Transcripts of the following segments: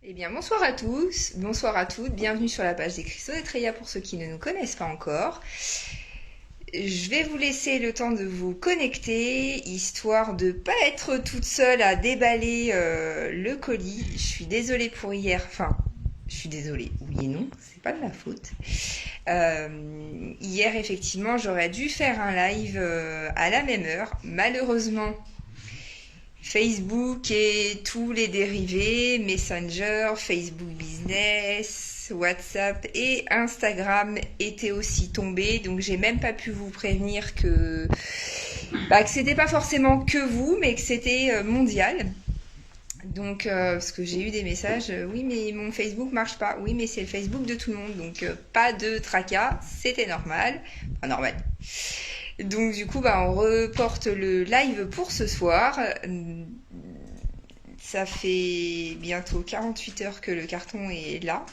Eh bien, bonsoir à tous, bonsoir à toutes, bienvenue sur la page des Cristaux et Treya pour ceux qui ne nous connaissent pas encore. Je vais vous laisser le temps de vous connecter, histoire de pas être toute seule à déballer le colis. Je suis désolée pour hier, enfin, je suis désolée, oui et non, c'est pas de ma faute. Hier, effectivement, j'aurais dû faire un live à la même heure. Malheureusement, Facebook et tous les dérivés, Messenger, Facebook Business, WhatsApp et Instagram étaient aussi tombés. Donc j'ai même pas pu vous prévenir que c'était pas forcément que vous, mais que c'était mondial. Donc parce que j'ai eu des messages, oui mais mon Facebook marche pas, oui mais c'est le Facebook de tout le monde, donc pas de tracas, c'était normal, enfin normal. Donc du coup, on reporte le live pour ce soir. Ça fait bientôt 48 heures que le carton est là,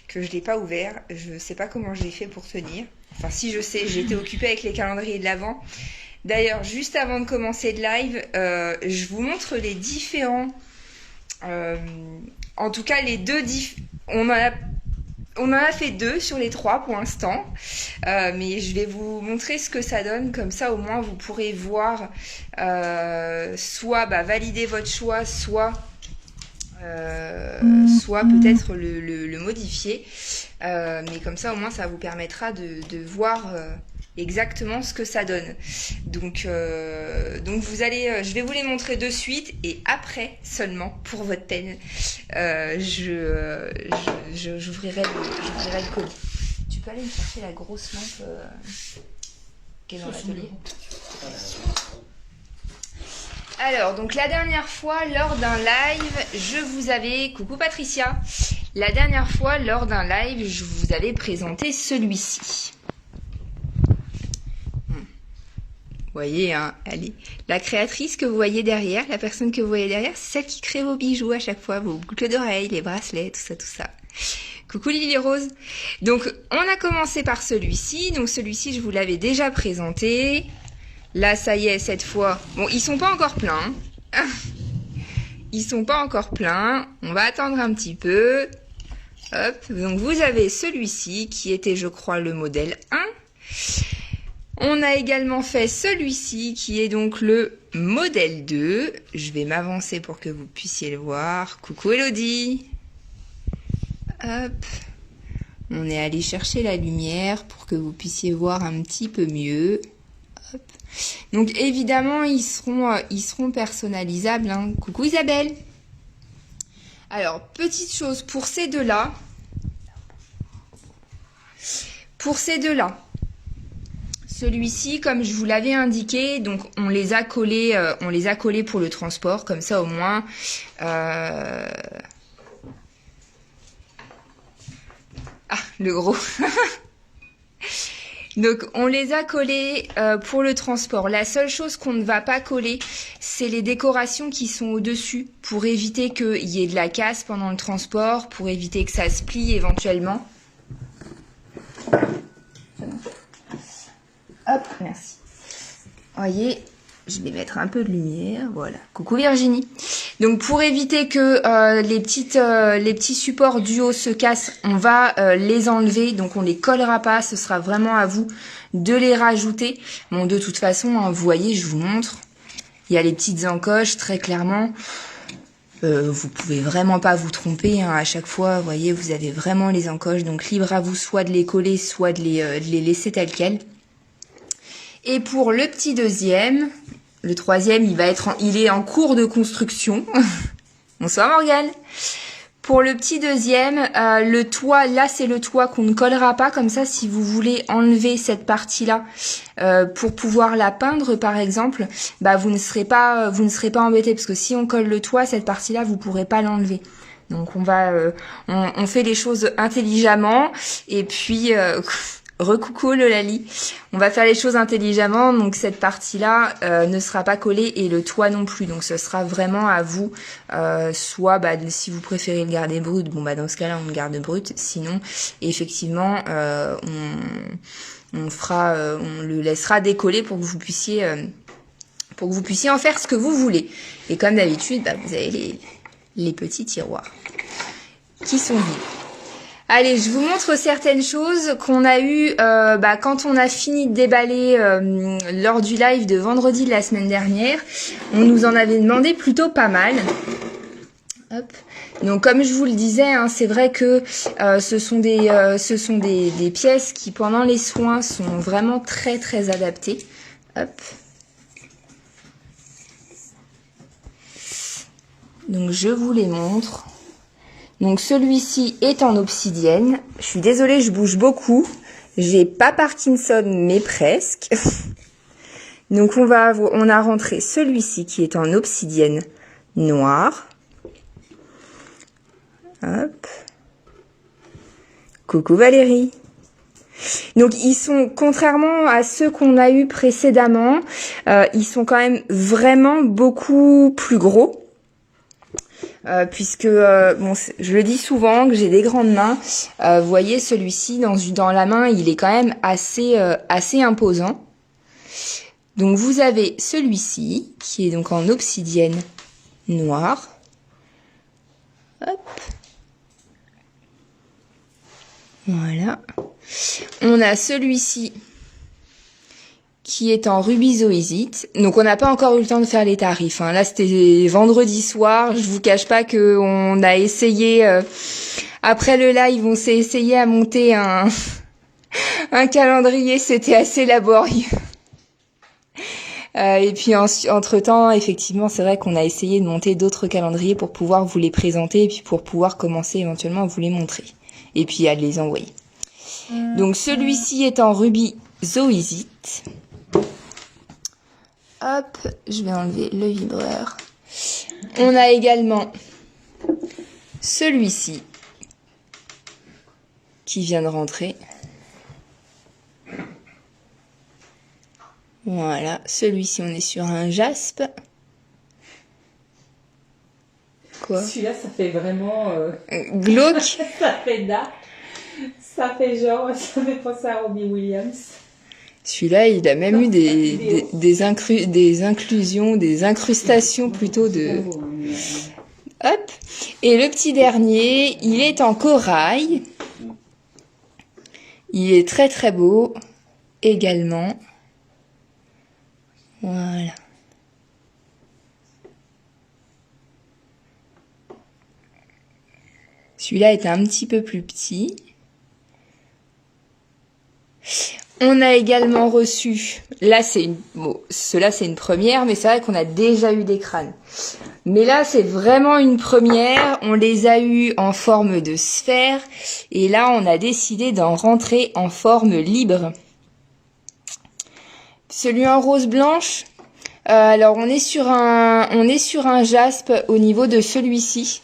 que je l'ai pas ouvert. Je sais pas comment j'ai fait pour tenir. Enfin, si je sais, j'étais occupée avec les calendriers de l'Avent. D'ailleurs, juste avant de commencer le live, je vous montre les différents... en tout cas, les deux... On en a fait 2 sur les 3 pour l'instant, mais je vais vous montrer ce que ça donne, comme ça au moins vous pourrez voir, soit valider votre choix, soit peut-être le modifier, mais comme ça au moins ça vous permettra de voir exactement ce que ça donne. Donc vous allez, je vais vous les montrer de suite et après seulement pour votre peine, j'ouvrirai le colis. Tu peux aller me chercher la grosse lampe qui est dans l'atelier. Alors, donc la dernière fois, lors d'un live, je vous avais... Coucou Patricia. La dernière fois, lors d'un live, je vous avais présenté celui-ci. Vous voyez, hein, allez. La créatrice que vous voyez derrière, la personne que vous voyez derrière, c'est celle qui crée vos bijoux à chaque fois, vos boucles d'oreilles, les bracelets, tout ça, tout ça. Coucou Lily Rose. Donc, on a commencé par celui-ci. Donc, celui-ci, je vous l'avais déjà présenté. Là, ça y est, cette fois... Bon, ils sont pas encore pleins. Hein. Ils sont pas encore pleins. On va attendre un petit peu. Hop. Donc, vous avez celui-ci qui était, je crois, le modèle 1. On a également fait celui-ci qui est donc le modèle 2. Je vais m'avancer pour que vous puissiez le voir. Coucou Elodie. Hop. On est allé chercher la lumière pour que vous puissiez voir un petit peu mieux. Hop. Donc évidemment, ils seront personnalisables. Hein. Coucou Isabelle. Alors, petite chose pour ces deux-là. Celui-ci, comme je vous l'avais indiqué, donc on les a collés pour le transport, comme ça au moins. Ah, le gros. Donc on les a collés pour le transport. La seule chose qu'on ne va pas coller, c'est les décorations qui sont au-dessus, pour éviter qu'il y ait de la casse pendant le transport, pour éviter que ça se plie éventuellement. Hop, merci. Voyez, je vais mettre un peu de lumière, voilà. Coucou Virginie. Donc pour éviter que les petits supports du haut se cassent, on va les enlever. Donc on les collera pas, ce sera vraiment à vous de les rajouter. Bon, de toute façon, hein, vous voyez, je vous montre. Il y a les petites encoches, très clairement. Vous pouvez vraiment pas vous tromper, hein, à chaque fois, vous voyez, vous avez vraiment les encoches. Donc libre à vous soit de les coller, soit de les laisser telles quelles. Et pour le petit deuxième, le troisième, il est en cours de construction. Bonsoir Morgane. Pour le petit deuxième, le toit, là c'est le toit qu'on ne collera pas. Comme ça, si vous voulez enlever cette partie-là pour pouvoir la peindre par exemple, vous ne serez pas embêté. Parce que si on colle le toit, cette partie-là, vous pourrez pas l'enlever. Donc on fait les choses intelligemment. Et puis... Recoucou le Lali. On va faire les choses intelligemment, donc cette partie-là ne sera pas collée et le toit non plus. Donc ce sera vraiment à vous, soit si vous préférez le garder brut, dans ce cas-là on le garde brut. Sinon, effectivement, on le laissera décoller pour que vous puissiez en faire ce que vous voulez. Et comme d'habitude, vous avez les petits tiroirs. qui sont vides. Allez, je vous montre certaines choses qu'on a eues quand on a fini de déballer lors du live de vendredi de la semaine dernière. On nous en avait demandé plutôt pas mal. Hop. Donc comme je vous le disais, hein, c'est vrai que ce sont des pièces qui pendant les soins sont vraiment très très adaptées. Hop. Donc je vous les montre. Donc celui-ci est en obsidienne. Je suis désolée, je bouge beaucoup. J'ai pas Parkinson, mais presque. Donc on a rentré celui-ci qui est en obsidienne noire. Hop. Coucou Valérie. Donc ils sont, contrairement à ceux qu'on a eu précédemment, ils sont quand même vraiment beaucoup plus gros. Puisque je le dis souvent que j'ai des grandes mains. Vous voyez celui-ci dans la main, il est quand même assez imposant. Donc vous avez celui-ci qui est donc en obsidienne noire. Hop. Voilà. On a celui-ci qui est en rubizoïsite. Donc on n'a pas encore eu le temps de faire les tarifs. Hein. Là c'était vendredi soir. Je vous cache pas que on a essayé après le live, on s'est essayé à monter un calendrier. C'était assez laborieux. Et puis entre temps, effectivement, c'est vrai qu'on a essayé de monter d'autres calendriers pour pouvoir vous les présenter et puis pour pouvoir commencer éventuellement à vous les montrer et puis à les envoyer. Donc celui-ci est en rubizoïsite. Hop, je vais enlever le vibreur. On a également celui-ci qui vient de rentrer. Voilà, celui-ci on est sur un jaspe. Quoi? Celui-là ça fait vraiment glauque. Ça fait dark. Ça fait genre, ça fait penser à Robbie Williams. Celui-là, il a même eu des inclusions, des incrustations plutôt de... Hop. Et le petit dernier, il est en corail. Il est très très beau également. Voilà. Celui-là est un petit peu plus petit. On a également reçu, là cela c'est une première, mais c'est vrai qu'on a déjà eu des crânes. Mais là c'est vraiment une première, on les a eus en forme de sphère, et là on a décidé d'en rentrer en forme libre. Celui en rose blanche, alors on est sur un jaspe au niveau de celui-ci.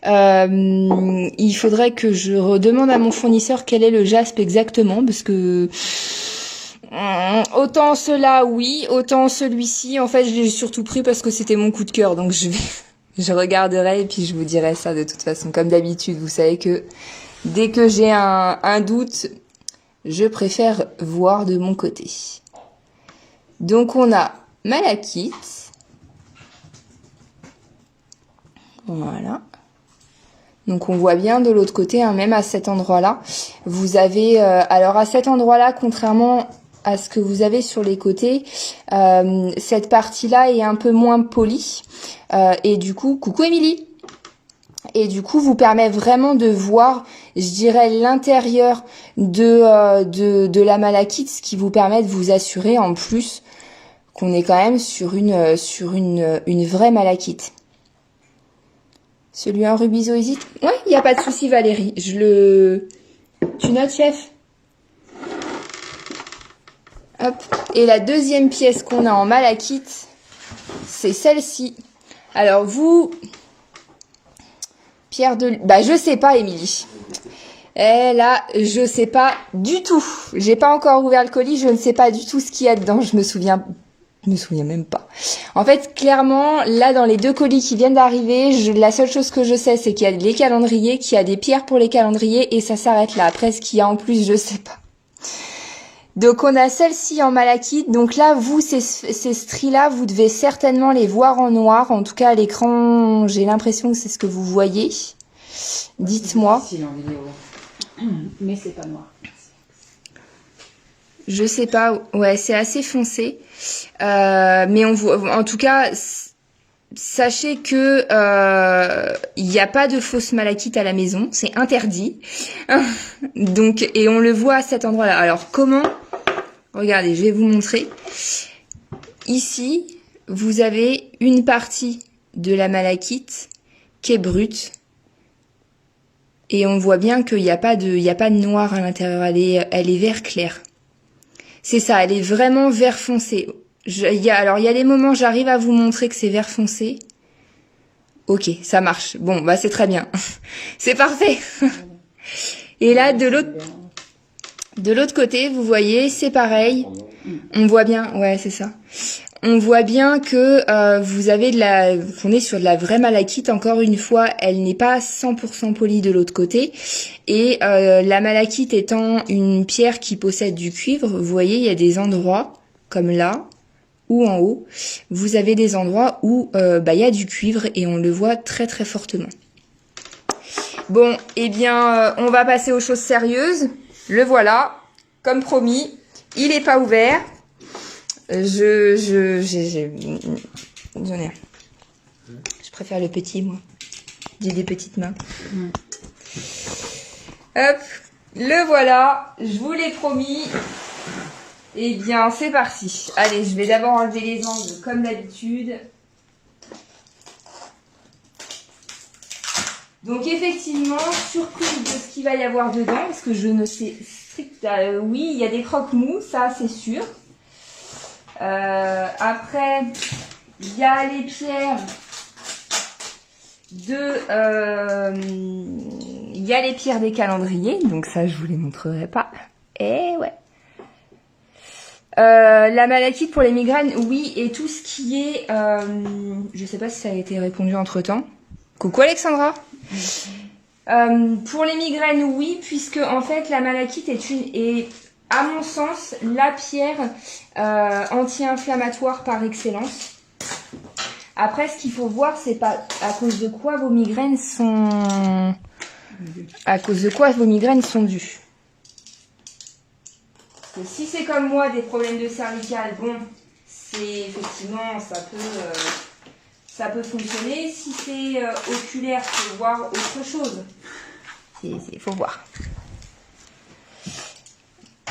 Il faudrait que je redemande à mon fournisseur quel est le jaspe exactement, parce que autant cela oui, autant celui-ci en fait je l'ai surtout pris parce que c'était mon coup de cœur, donc je regarderai et puis je vous dirai ça de toute façon. Comme d'habitude, vous savez que dès que j'ai un doute, je préfère voir de mon côté. Donc on a malachite. Voilà. Donc on voit bien de l'autre côté, hein, même à cet endroit-là. Vous avez, alors à cet endroit-là, contrairement à ce que vous avez sur les côtés, cette partie-là est un peu moins polie. Et du coup, coucou Émilie. Et du coup, vous permet vraiment de voir, je dirais, l'intérieur de la malachite, ce qui vous permet de vous assurer en plus qu'on est quand même sur une vraie malachite. Celui en rubizoïsite, ouais, il n'y a pas de souci Valérie. Tu notes, chef? Hop. Et la deuxième pièce qu'on a en malachite, c'est celle-ci. Alors vous, Pierre de... je sais pas, Émilie. Et là, je sais pas du tout. J'ai pas encore ouvert le colis, je ne sais pas du tout ce qu'il y a dedans. Je me souviens même pas. En fait, clairement, là, dans les deux colis qui viennent d'arriver, la seule chose que je sais, c'est qu'il y a les calendriers, qu'il y a des pierres pour les calendriers, et ça s'arrête là. Après, ce qu'il y a en plus, je sais pas. Donc, on a celle-ci en malachite. Donc là, vous, ces stries-là, vous devez certainement les voir en noir. En tout cas, à l'écran, j'ai l'impression que c'est ce que vous voyez. Dites-moi. C'est en vidéo. Mais c'est pas noir. Je sais pas. Ouais, c'est assez foncé. Mais on voit, en tout cas, sachez que il n'y a pas de fausse malachite à la maison. C'est interdit. Donc, et on le voit à cet endroit-là. Alors, comment? Regardez, je vais vous montrer. Ici, vous avez une partie de la malachite qui est brute. Et on voit bien qu'il n'y a pas de noir à l'intérieur. Elle est vert clair. C'est ça, elle est vraiment vert foncé. Alors, il y a des moments, j'arrive à vous montrer que c'est vert foncé. Ok, ça marche. Bon, bah c'est très bien. C'est parfait. Et là, de l'autre côté, vous voyez, c'est pareil. On voit bien, ouais, c'est ça. On voit bien que vous avez qu'on est sur de la vraie malachite. Encore une fois, elle n'est pas 100% polie de l'autre côté. Et la malachite étant une pierre qui possède du cuivre, vous voyez, il y a des endroits comme là ou en haut. Vous avez des endroits où il y a du cuivre et on le voit très très fortement. Bon, eh bien, on va passer aux choses sérieuses. Le voilà, comme promis. Il n'est pas ouvert. J'en ai un. Je préfère le petit, moi. J'ai des petites mains. Hop, le voilà. Je vous l'ai promis. Eh bien, c'est parti. Allez, je vais d'abord enlever les angles comme d'habitude. Donc effectivement, surprise de ce qu'il va y avoir dedans, parce que je ne sais strictement... oui, il y a des croque-mous, ça c'est sûr. Après, il y a les pierres il y a les pierres des calendriers, donc ça je vous les montrerai pas. Eh ouais. La malachite pour les migraines, oui, et tout ce qui est... je sais pas si ça a été répondu entre-temps. Coucou Alexandra. Pour les migraines, oui, puisque en fait la malachite est à mon sens la pierre anti-inflammatoire par excellence. Après, ce qu'il faut voir, c'est pas à cause de quoi vos migraines sont dues. Parce que si c'est comme moi des problèmes de cervicales, bon, c'est effectivement ça peut fonctionner. Si c'est oculaire, faut voir autre chose. Il faut voir.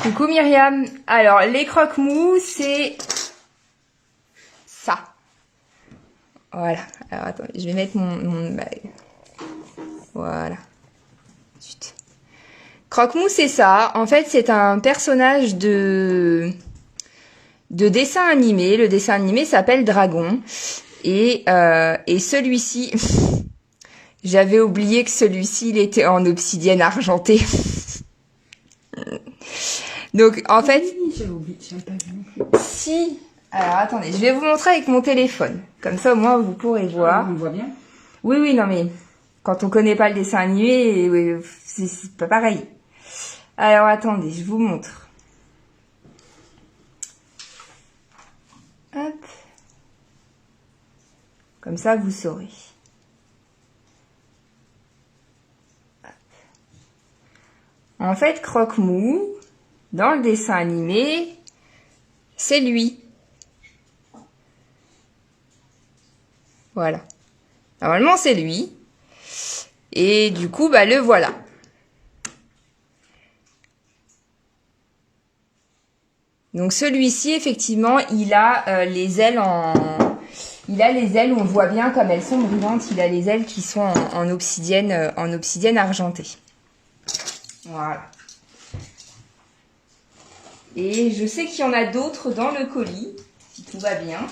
Coucou Myriam. Alors, les croque-mous, c'est ça. Voilà. Alors, attendez, je vais mettre mon voilà. Chut. Croque-mou, c'est ça. En fait, c'est un personnage de dessin animé. Le dessin animé s'appelle Dragon. Et celui-ci, j'avais oublié que celui-ci, il était en obsidienne argentée. Donc, en fait, si... Alors, attendez, je vais vous montrer avec mon téléphone. Comme ça, au moins, vous pourrez voir. On voit bien. Oui, oui, non, mais quand on connaît pas le dessin animé, c'est pas pareil. Alors, attendez, je vous montre. Hop. Comme ça, vous saurez. Hop. En fait, Croque-Mou, dans le dessin animé, c'est lui. Voilà. Normalement, c'est lui. Et du coup, bah, le voilà. Donc, celui-ci, effectivement, il a les ailes il a les ailes où on voit bien comme elles sont brillantes. Il a les ailes qui sont en obsidienne argentée. Voilà. Et je sais qu'il y en a d'autres dans le colis, si tout va bien.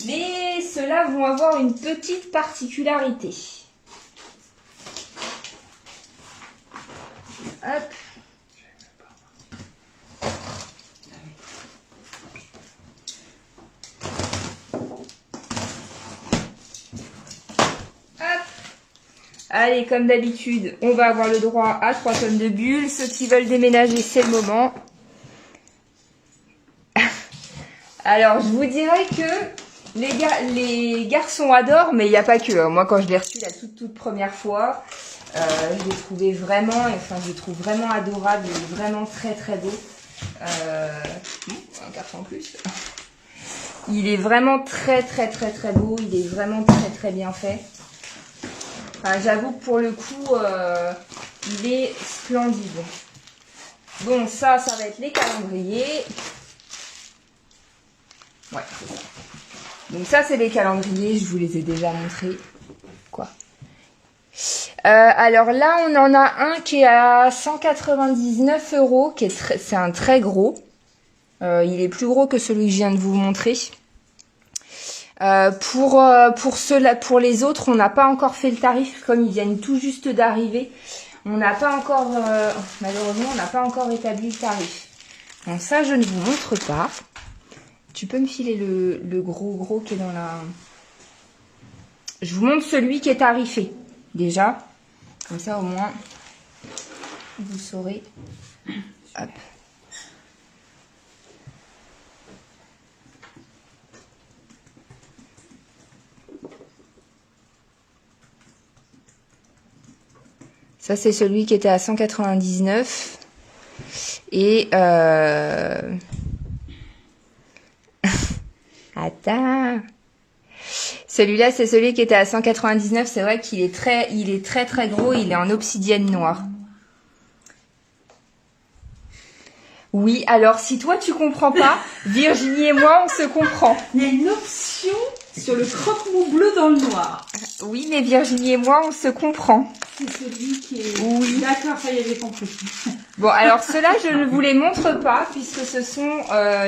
Mais ceux-là vont avoir une petite particularité. Hop. Allez, comme d'habitude, on va avoir le droit à 3 tonnes de bulles. Ceux qui veulent déménager, c'est le moment. Alors, je vous dirais que les garçons adorent, mais il n'y a pas que. Hein. Moi, quand je l'ai reçu la toute première fois, je l'ai trouvé vraiment, je le trouve vraiment adorable, il est vraiment très très beau. Un carton en plus. Il est vraiment très très très très beau, il est vraiment très très bien fait. Enfin, j'avoue que pour le coup, il est splendide. Bon, ça va être les calendriers. Ouais, c'est ça. Donc ça, c'est les calendriers, je vous les ai déjà montrés. Quoi ? Alors là, on en a un qui est à 199 €, c'est un très gros. Il est plus gros que celui que je viens de vous montrer. Pour les autres, on n'a pas encore fait le tarif, comme ils viennent tout juste d'arriver. On n'a pas encore, malheureusement, on n'a pas encore établi le tarif. Donc ça, je ne vous montre pas. Tu peux me filer le gros qui est dans la... Je vous montre celui qui est tarifé, déjà. Comme ça, au moins, vous saurez. Hop. Ça, c'est celui qui était à 199. Et... Attends. Celui-là, c'est celui qui était à 199. C'est vrai qu'il est très très gros. Il est en obsidienne noire. Oui, alors si toi tu comprends pas, Virginie et moi, on se comprend. Il y a une option sur le croque-mou bleu dans le noir. Oui, mais Virginie et moi, on se comprend. C'est celui qui est... Oui. D'accord, ça y est, j'ai compris. Bon, alors ceux-là, je ne vous les montre pas, puisque ce sont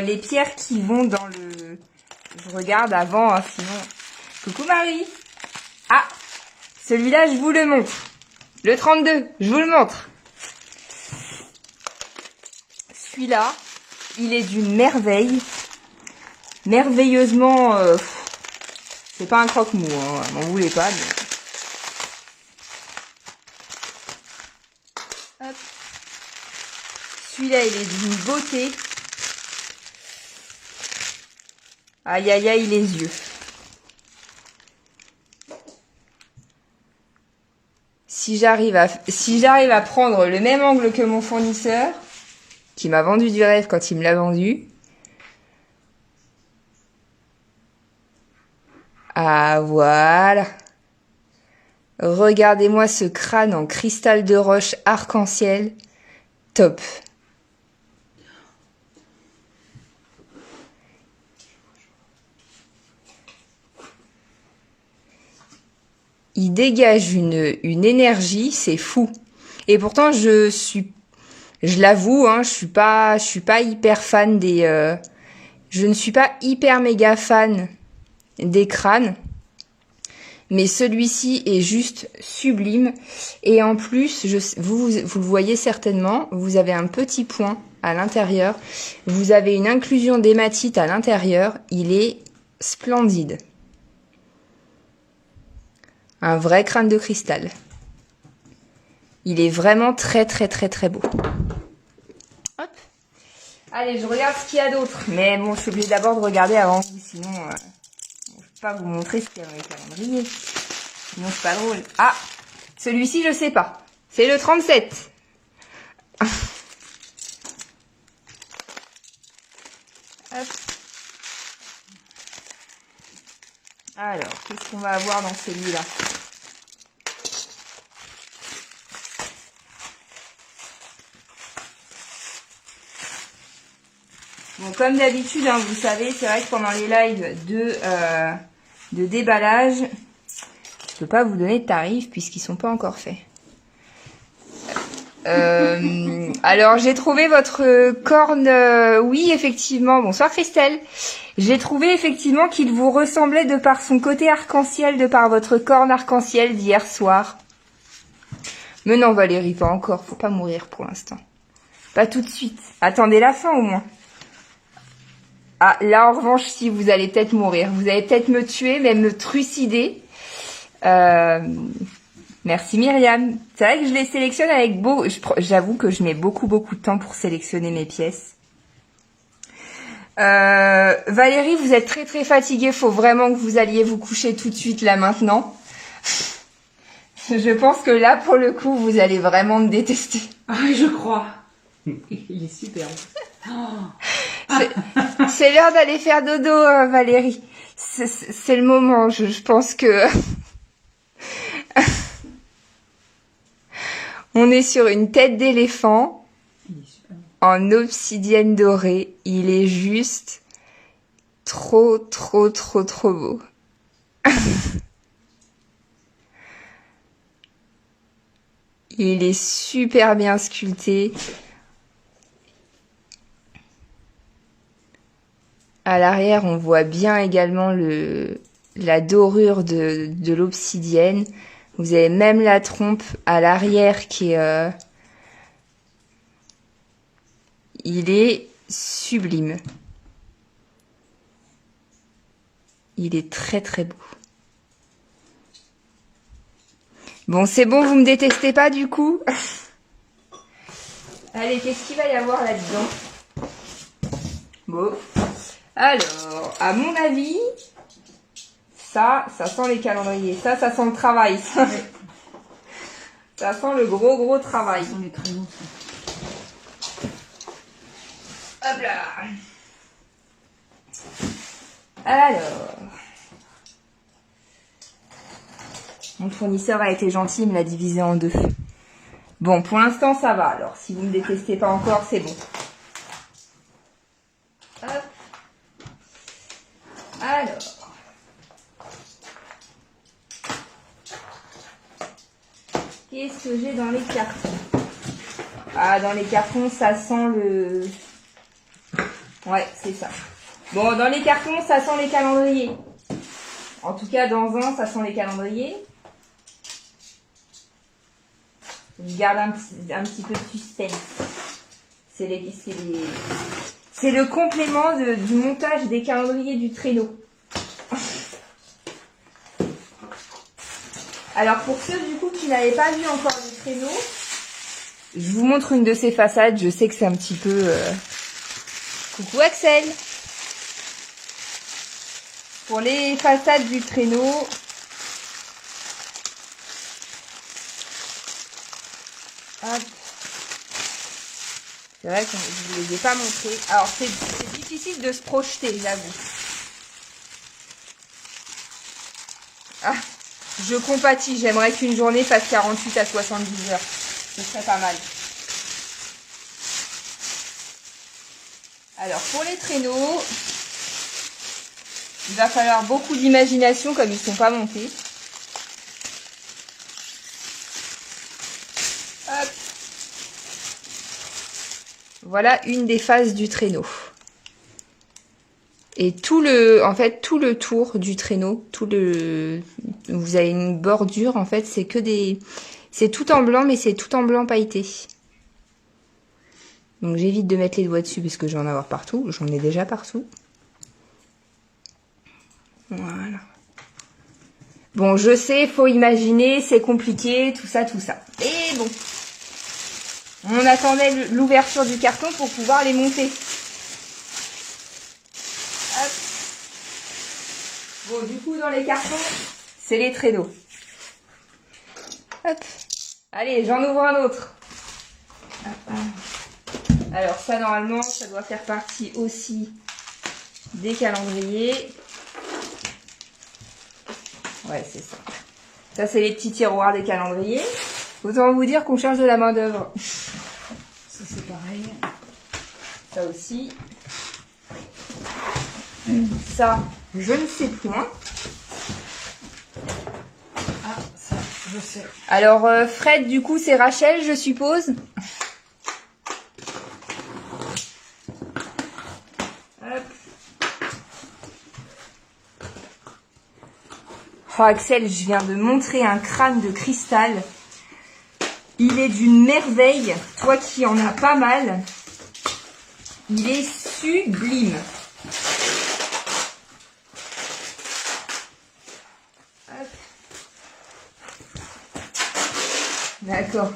les pierres qui vont dans le... Je regarde avant, hein, sinon... Coucou Marie. Ah, celui-là, je vous le montre. Le 32, je vous le montre. Celui-là, il est d'une merveille. Merveilleusement... c'est pas un croque-mou, hein, m'en voulez pas. Mais... Hop. Celui-là, il est d'une beauté. Aïe, aïe, aïe, les yeux. Si j'arrive à prendre le même angle que mon fournisseur, qui m'a vendu du rêve quand il me l'a vendu. Ah, voilà. Regardez-moi ce crâne en cristal de roche arc-en-ciel. Top. Il dégage une énergie, c'est fou. Et pourtant, je l'avoue, hein, je suis pas hyper fan je ne suis pas hyper méga fan des crânes. Mais celui-ci est juste sublime. Et en plus, vous le voyez certainement, vous avez un petit point à l'intérieur. Vous avez une inclusion d'hématite à l'intérieur. Il est splendide. Un vrai crâne de cristal. Il est vraiment très très très très beau. Hop. Allez, je regarde ce qu'il y a d'autre. Mais bon, je suis obligée d'abord de regarder avant. Sinon, je ne peux pas vous montrer ce qu'il y a dans les calendriers. Sinon, c'est pas drôle. Ah, celui-ci, je sais pas. C'est le 37. Hop. Alors, qu'est-ce qu'on va avoir dans celui-là ? Bon, comme d'habitude, hein, vous savez, c'est vrai que pendant les lives de déballage, je peux pas vous donner de tarifs puisqu'ils sont pas encore faits. Alors, j'ai trouvé votre corne. Oui, effectivement. Bonsoir Christelle. J'ai trouvé effectivement qu'il vous ressemblait de par son côté arc-en-ciel, de par votre corne arc-en-ciel d'hier soir. Mais non, Valérie, pas encore. Faut pas mourir pour l'instant. Pas tout de suite. Attendez la fin au moins. Ah, là, en revanche, si, vous allez peut-être mourir. Vous allez peut-être me tuer, même me trucider. Merci Myriam. C'est vrai que je les sélectionne avec j'avoue que je mets beaucoup de temps pour sélectionner mes pièces. Valérie, vous êtes très très fatiguée. Faut vraiment que vous alliez vous coucher tout de suite là maintenant. Je pense que là, pour le coup, vous allez vraiment me détester. Ah, je crois. Il est superbe. C'est l'heure d'aller faire dodo, Valérie. C'est le moment. Je pense que on est sur une tête d'éléphant Il est superbe. en obsidienne dorée. Il est juste trop, trop, trop, trop beau. Il est super bien sculpté. À l'arrière, on voit bien également la dorure de l'obsidienne. Vous avez même la trompe à l'arrière qui est... il est sublime. Il est très très beau. Bon, c'est bon, vous me détestez pas du coup? Allez, qu'est-ce qu'il va y avoir là-dedans? Bon. Alors, à mon avis, ça sent les calendriers. Ça sent le travail. Ça, Ouais. ça sent le gros travail. Ce sont les crayons. Hop là. Alors. Mon fournisseur a été gentil, il me l'a divisé en deux. Bon, pour l'instant, ça va. Alors, si vous ne me détestez pas encore, c'est bon. Hop. Alors. Qu'est-ce que j'ai dans les cartons? Ah, dans les cartons, ça sent le... Ouais, c'est ça. Bon, dans les cartons, ça sent les calendriers. En tout cas, dans un, ça sent les calendriers. Je garde un petit peu de suspense. C'est le complément du montage des calendriers du traîneau. Alors, pour ceux du coup qui n'avaient pas vu encore le traîneau, je vous montre une de ces façades. Je sais que c'est un petit peu... Coucou Axel! Pour les façades du traîneau, hop. C'est vrai que je ne vous les ai pas montrés. Alors, c'est difficile de se projeter, j'avoue. Ah, je compatis. J'aimerais qu'une journée fasse 48 à 70 heures. Ce serait pas mal. Alors, pour les traîneaux, il va falloir beaucoup d'imagination comme ils ne sont pas montés. Hop. Voilà une des faces du traîneau. Et tout le tour du traîneau, vous avez une bordure, en fait, c'est tout en blanc, mais c'est tout en blanc pailleté. Donc j'évite de mettre les doigts dessus parce que je vais en avoir partout. J'en ai déjà partout. Voilà. Bon, je sais, faut imaginer, c'est compliqué, tout ça. Et bon, on attendait l'ouverture du carton pour pouvoir les monter. Hop. Bon, du coup, dans les cartons, c'est les traîneaux. Hop. Allez, j'en ouvre un autre. Hop. Alors ça, normalement, ça doit faire partie aussi des calendriers. Ouais, c'est ça. Ça, c'est les petits tiroirs des calendriers. Autant vous dire qu'on cherche de la main-d'œuvre. Ça, c'est pareil. Ça aussi. Ça, je ne sais point. Ah, ça, je sais. Alors, Fred, du coup, c'est Rachel, je suppose. Hop. Oh, Axel, je viens de montrer un crâne de cristal. Il est d'une merveille. Toi qui en as pas mal. Il est sublime. Hop. D'accord.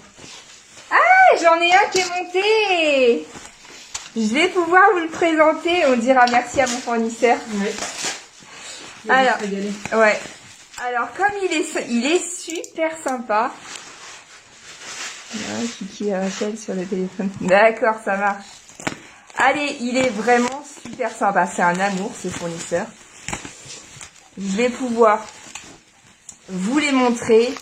Ah, j'en ai un qui est monté. Je vais pouvoir vous le présenter. On dira merci à mon fournisseur. Ouais. Alors, ouais. Alors, comme il est super sympa. Ouais, Kiki et Rachel sur le téléphone. D'accord, ça marche. Allez, il est vraiment super sympa. C'est un amour, ce fournisseur. Je vais pouvoir vous les montrer.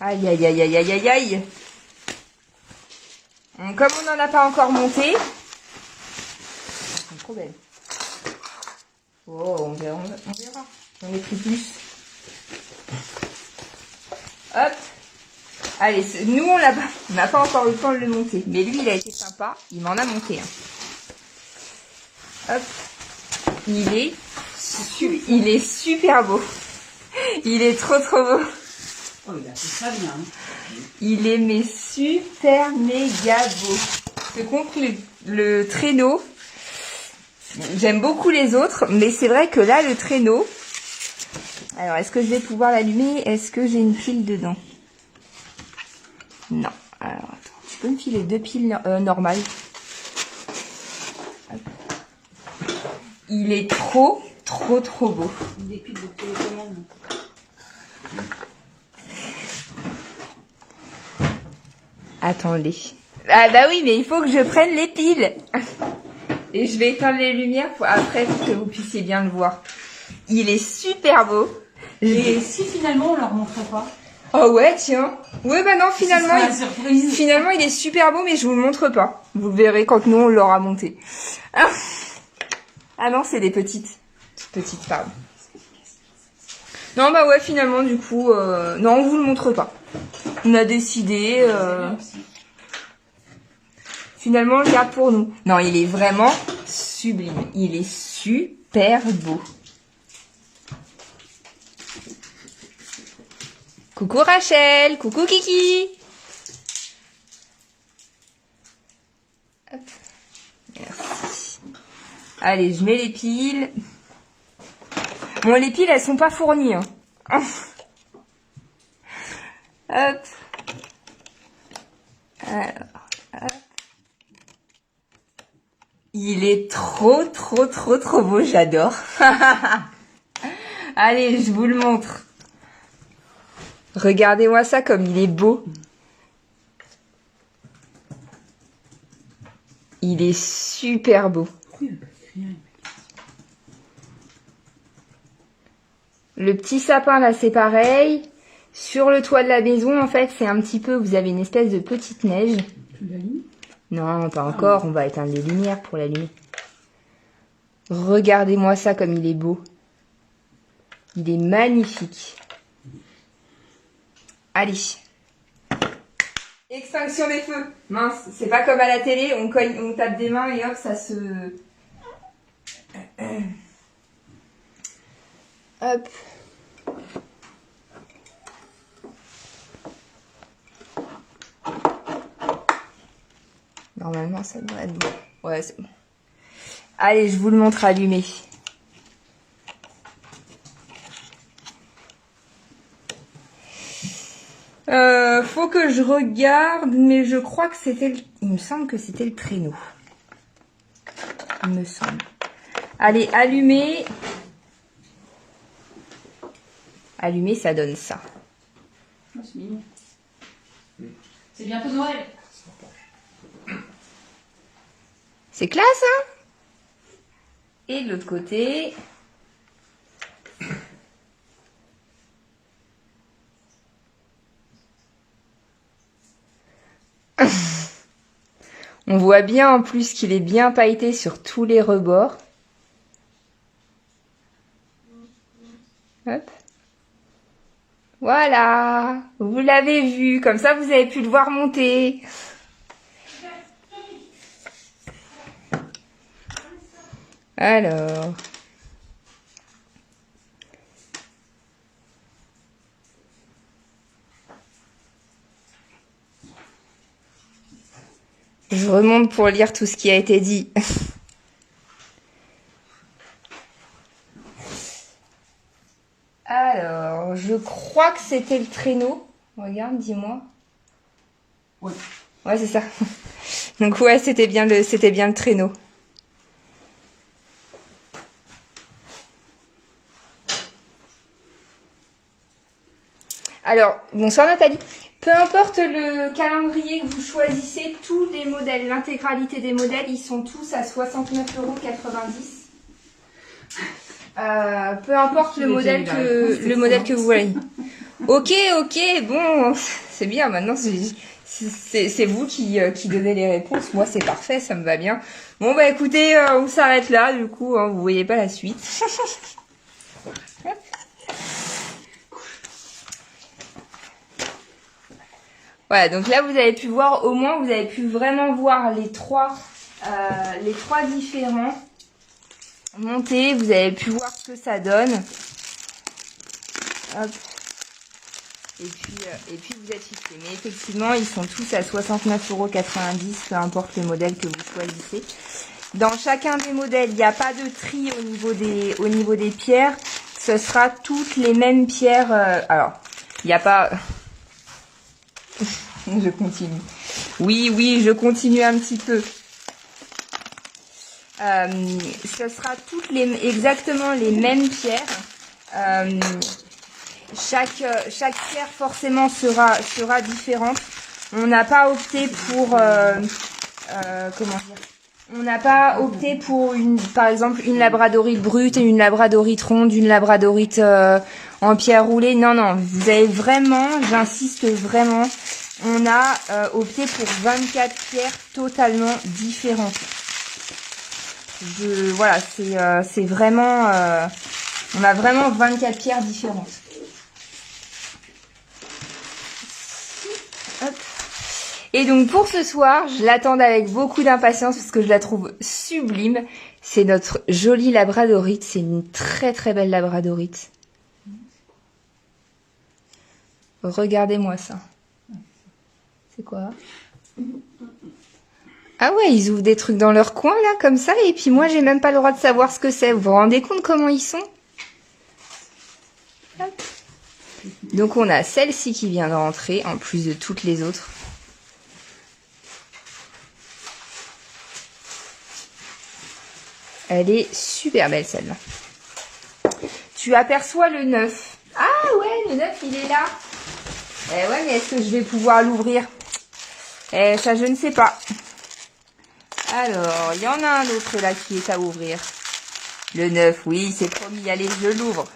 Aïe, aïe, aïe, aïe, aïe, aïe, aïe. Comme on n'en a pas encore monté. C'est trop belle. Oh, on verra. J'en ai pris plus. Hop. Allez, nous on n'a pas encore eu le temps de le monter. Mais lui, il a été sympa. Il m'en a monté un. Hop. Il est super beau. Il est trop beau. Oh, il a fait ça bien. Il est mais super méga beau. Je compte le traîneau. J'aime beaucoup les autres, mais c'est vrai que là, le traîneau... Alors, est-ce que je vais pouvoir l'allumer? Est-ce que j'ai une pile dedans? Non. Alors, attends. Tu peux me filer 2 piles normales? Hop. Il est trop beau. Des piles de télécommande. Attendez. Ah bah oui, mais il faut que je prenne les piles. Et je vais éteindre les lumières après pour que vous puissiez bien le voir. Il est super beau. Et si finalement on leur montrait pas? Oh ouais, tiens. Ouais, bah non, finalement, la surprise. Finalement, il est super beau, mais je vous le montre pas. Vous le verrez quand nous, on l'aura monté. Ah non, c'est des petites. Petites, pardon. Non, bah ouais, finalement, du coup, non, on vous le montre pas. On a décidé... Finalement, on le garde pour nous. Non, il est vraiment sublime. Il est super beau. Coucou Rachel, coucou Kiki. Hop. Merci. Allez, je mets les piles. Bon, les piles, elles sont pas fournies. Hein. Hop. Alors, hop. Il est trop beau, j'adore. Allez, je vous le montre. Regardez-moi ça comme il est beau. Il est super beau. Le petit sapin là, c'est pareil. Sur le toit de la maison, en fait, c'est un petit peu, vous avez une espèce de petite neige. Tu l'allumes? Non, pas encore. On va éteindre les lumières pour l'allumer. Regardez-moi ça comme il est beau. Il est magnifique. Allez. Extinction des feux. Mince, c'est pas comme à la télé, on cogne, on tape des mains et hop, ça se... Hop. Normalement, ça devrait être bon. Ouais, c'est bon. Allez, je vous le montre allumé. Faut que je regarde, mais je crois que c'était... Il me semble que c'était le traîneau. Il me semble. Allez, allumer. Allumer, ça donne ça. Oh, c'est mignon. C'est bientôt Noël. C'est classe, hein? Et de l'autre côté... On voit bien en plus qu'il est bien pailleté sur tous les rebords. Hop. Voilà, vous l'avez vu, comme ça vous avez pu le voir monter. Alors... Je remonte pour lire tout ce qui a été dit. Alors, je crois que c'était le traîneau. Regarde, dis-moi. Oui. Ouais, c'est ça. Donc ouais, c'était bien le traîneau. Alors, bonsoir Nathalie. Peu importe le calendrier que vous choisissez, tous les modèles, l'intégralité des modèles, ils sont tous à 69,90 €. Peu importe le modèle que vous voulez. Ok, bon, c'est bien. Maintenant, c'est vous qui donnez les réponses. Moi, c'est parfait, ça me va bien. Bon, bah écoutez, on s'arrête là. Du coup, hein, vous voyez pas la suite. Voilà, donc là vous avez pu voir, au moins vous avez pu vraiment voir les trois différents montés, vous avez pu voir ce que ça donne. Hop. Et puis vous êtes fixé. Mais effectivement, ils sont tous à 69,90 €, peu importe le modèle que vous choisissez. Dans chacun des modèles, il n'y a pas de tri au niveau des pierres. Ce sera toutes les mêmes pierres. Alors, il n'y a pas... Je continue. Oui, je continue un petit peu. Ce sera exactement les mêmes pierres. Chaque pierre forcément sera différente. On n'a pas opté pour comment dire. On n'a pas opté pour par exemple une labradorite brute et une labradorite ronde, une labradorite en pierre roulée. Non, vous avez vraiment, j'insiste vraiment, on a opté pour 24 pierres totalement différentes. Voilà, c'est vraiment, on a vraiment 24 pierres différentes. Hop. Et donc pour ce soir, je l'attendais avec beaucoup d'impatience parce que je la trouve sublime. C'est notre jolie labradorite. C'est une très très belle labradorite. Regardez-moi ça. C'est quoi? Ah ouais, ils ouvrent des trucs dans leur coin là comme ça et puis moi j'ai même pas le droit de savoir ce que c'est. Vous vous rendez compte comment ils sont? Hop. Donc on a celle-ci qui vient de rentrer en plus de toutes les autres. Elle est super belle celle-là. Tu aperçois le 9. Ah ouais, le 9 il est là. Eh ouais, mais est-ce que je vais pouvoir l'ouvrir? Eh, ça je ne sais pas. Alors, il y en a un autre là qui est à ouvrir. Le 9, oui, c'est promis. Allez, je l'ouvre.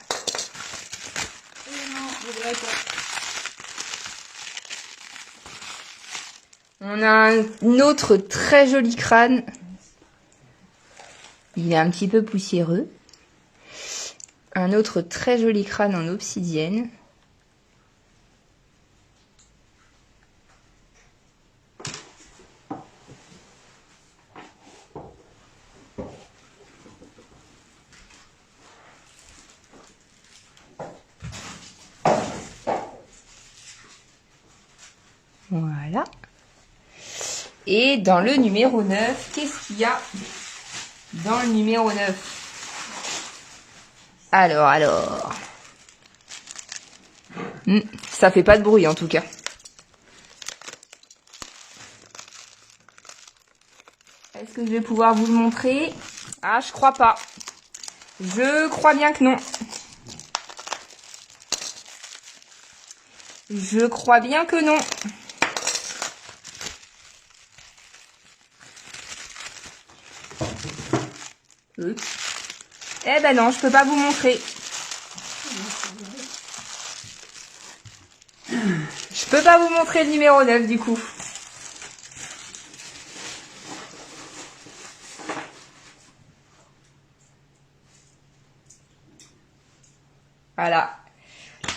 On a un autre très joli crâne. Il est un petit peu poussiéreux. Un autre très joli crâne en obsidienne. Voilà. Et dans le numéro 9, qu'est-ce qu'il y a dans le numéro 9? Alors. Ça fait pas de bruit en tout cas. Est-ce que je vais pouvoir vous le montrer? Ah, je crois pas. Je crois bien que non. Je crois bien que non. Eh ben non, je peux pas vous montrer. Je peux pas vous montrer le numéro 9 du coup. Voilà.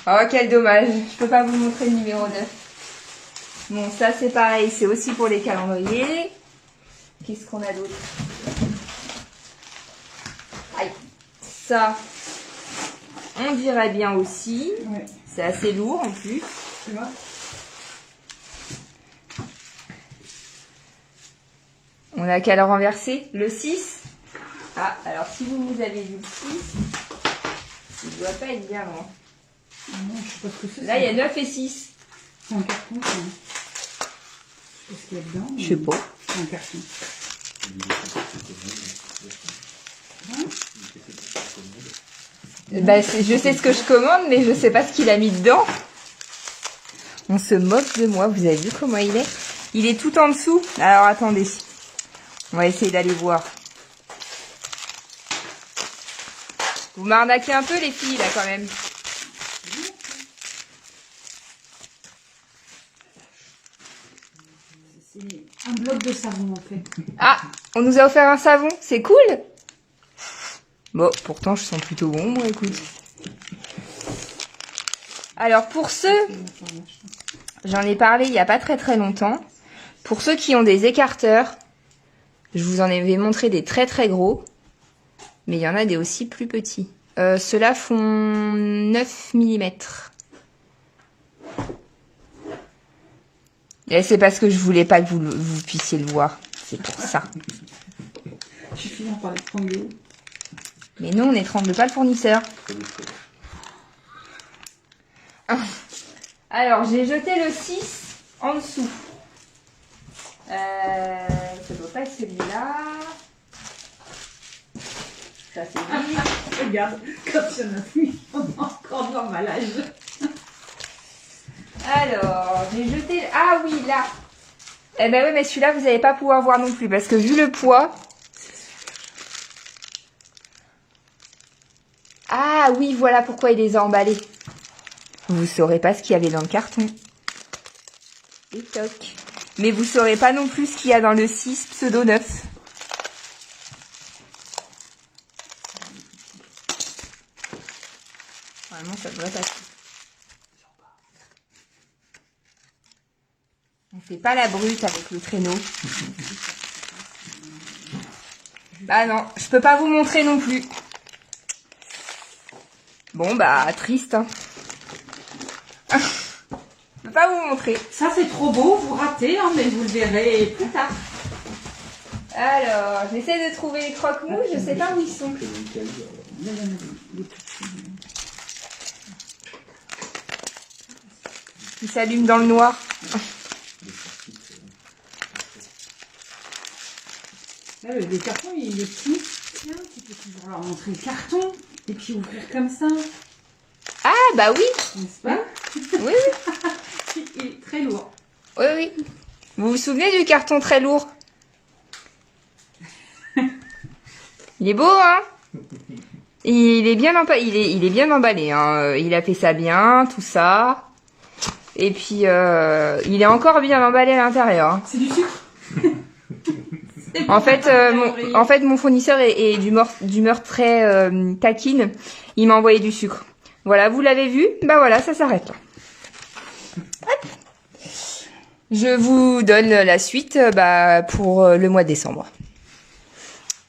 Oh, quel dommage. Je peux pas vous montrer le numéro 9. Bon, ça c'est pareil. C'est aussi pour les calendriers. Qu'est-ce qu'on a d'autre? Aïe. Ça, on dirait bien aussi. Ouais. C'est assez lourd en plus. Tu vois? On a qu'à le renverser. Le 6. Ah, alors si vous avez vu le 6, il ne doit pas être bien loin. Non, je sais pas ce que c'est. Là, il y a 9 et 6. C'est un carton. Qu'est-ce qu'il y a dedans? Je sais pas. Un carton. Bah, je sais ce que je commande, mais je sais pas ce qu'il a mis dedans. On se moque de moi. Vous avez vu comment il est? Il est tout en dessous. Alors, attendez. On va essayer d'aller voir. Vous m'arnaquez un peu, les filles, là, quand même. C'est un bloc de savon, en fait. Ah, on nous a offert un savon. C'est cool. Bon, pourtant, je sens plutôt bon, moi, écoute. Alors, pour ceux... J'en ai parlé il n'y a pas très très longtemps. Pour ceux qui ont des écarteurs, je vous en avais montré des très très gros. Mais il y en a des aussi plus petits. Ceux-là font 9 mm. Et c'est parce que je voulais pas que vous puissiez le voir. C'est pour ça. Je finis par les prendre de haut. Mais nous, on n'étrangle pas le fournisseur. Alors, j'ai jeté le 6 en dessous. Ça doit pas être celui-là. Ça, c'est lui. Regarde, quand il y en a plus, on est encore dans l'emballage. Alors, j'ai jeté... Ah oui, là. Eh ben oui, mais celui-là, vous n'allez pas pouvoir voir non plus, parce que vu le poids... Ah oui, voilà pourquoi il les a emballés. Vous saurez pas ce qu'il y avait dans le carton. Et toc. Mais vous saurez pas non plus ce qu'il y a dans le 6 pseudo 9. Normalement, ça devrait passer. On fait pas la brute avec le traîneau. Bah non, je peux pas vous montrer non plus. Bon bah, triste, hein. Je peux pas vous montrer. Ça, c'est trop beau, vous ratez, hein, mais vous le verrez plus tard. Alors, j'essaie de trouver les croque-mous, je sais pas où ils sont. Ils s'allument dans le noir. Là, le carton, il est petit. Tiens, tu peux toujours leur montrer le carton et puis ouvrir comme ça, Ah bah oui. n'est-ce pas? Oui, oui. Il est très lourd. Oui, oui. Vous vous souvenez du carton très lourd? Il est beau, hein? Il est bien emballé, hein. Il a fait ça bien, tout ça. Et puis, il est encore bien emballé à l'intérieur, hein. C'est du sucre. En fait, mon fournisseur est d'humeur très taquine. Il m'a envoyé du sucre. Voilà, vous l'avez vu? Bah voilà, ça s'arrête là. Hop. Je vous donne la suite pour le mois de décembre.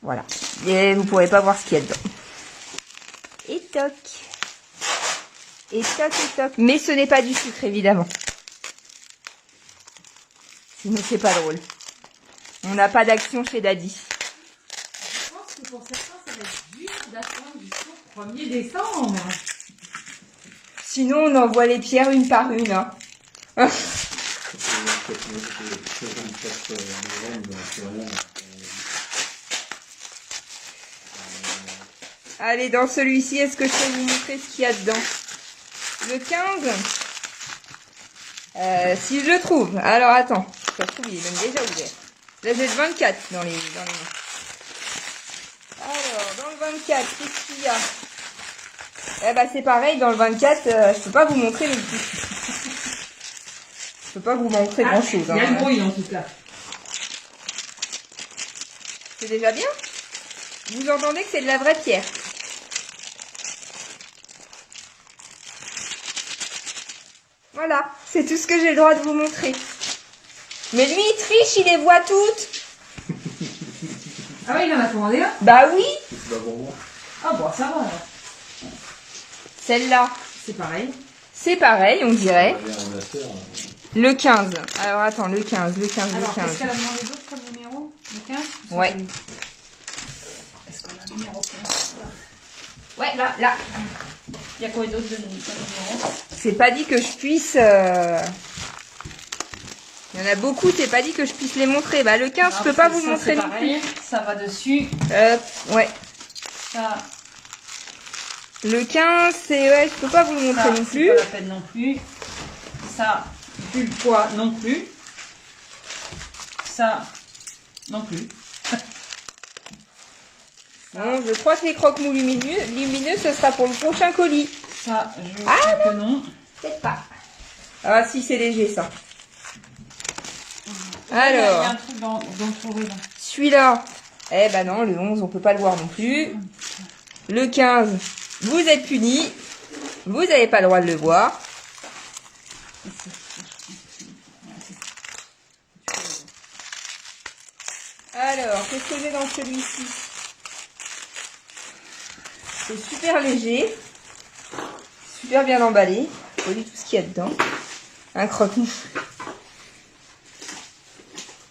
Voilà. Et vous pourrez pas voir ce qu'il y a dedans. Et toc. Et toc et toc. Mais ce n'est pas du sucre, évidemment. Sinon, c'est pas drôle. On n'a pas d'action chez Daddy. Je pense que pour certains, ça va être dur d'attendre jusqu'au 1er décembre. Sinon, on envoie les pierres une par une. Hein. Allez, dans celui-ci, est-ce que je peux vous montrer ce qu'il y a dedans? Le 15 si je le trouve. Alors, attends. Je le trouve, il est même déjà ouvert. Là, j'ai le 24 dans les mains. Alors, dans le 24, qu'est-ce qu'il y a? Eh ben, c'est pareil, dans le 24, je peux pas vous montrer non plus. Je peux pas vous montrer grand-chose. Il y a le bruit, en tout cas. C'est déjà bien? Vous entendez que c'est de la vraie pierre. Voilà, c'est tout ce que j'ai le droit de vous montrer. Mais lui, il triche, il les voit toutes. Ah oui, il en a commandé un? Bah oui. Ah bon, ça va alors. Celle-là, C'est pareil. c'est pareil, on dirait. Le 15. Alors attends, le 15, le 15, Alors, le 15. est-ce qu'elle a demandé d'autres comme numéro? Le 15? Ouais. Est-ce qu'on a un numéro 15? Ouais, là. Il y a quoi d'autre de numéro? C'est pas dit que je puisse... Il y en a beaucoup, t'es pas dit que je puisse les montrer. Bah le 15, je peux pas vous le montrer non plus. Ça va dessus. Ouais. Ça, Le 15, c'est... Ouais, je peux pas vous le montrer non plus. c'est pas la peine non plus. Ça, vu le poids non plus. Ça, non plus. Bon, je crois que les croque-mous lumineux, ce sera pour le prochain colis. Ça, je crois que non. Peut-être pas. Ah si, c'est léger ça. Il y a Alors, un truc dans le fourré là. celui-là, eh ben non, le 11, on peut pas le voir non plus. Le 15, vous êtes punis. Vous n'avez pas le droit de le voir. Alors, qu'est-ce que j'ai dans celui-ci? C'est super léger. Super bien emballé. Vous voyez tout ce qu'il y a dedans. Un croque-mou.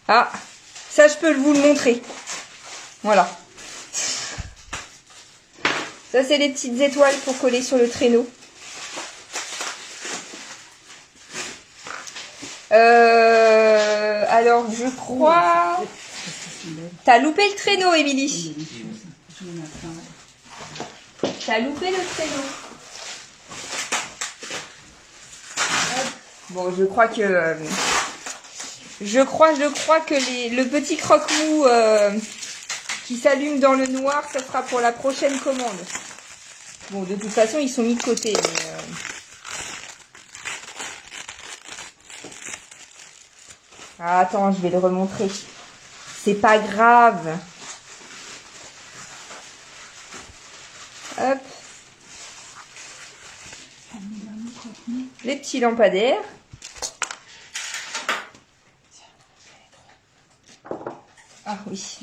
Ah, ça je peux vous le montrer. Voilà. Ça c'est les petites étoiles pour coller sur le traîneau. Alors je crois... T'as loupé le traîneau, Émilie. T'as loupé le traîneau. Bon, je crois que le petit croque-mou qui s'allume dans le noir, ça sera pour la prochaine commande. Bon, de toute façon, ils sont mis de côté. Mais, Ah, attends, je vais le remontrer. C'est pas grave. Hop. Les petits lampadaires. Ah oui.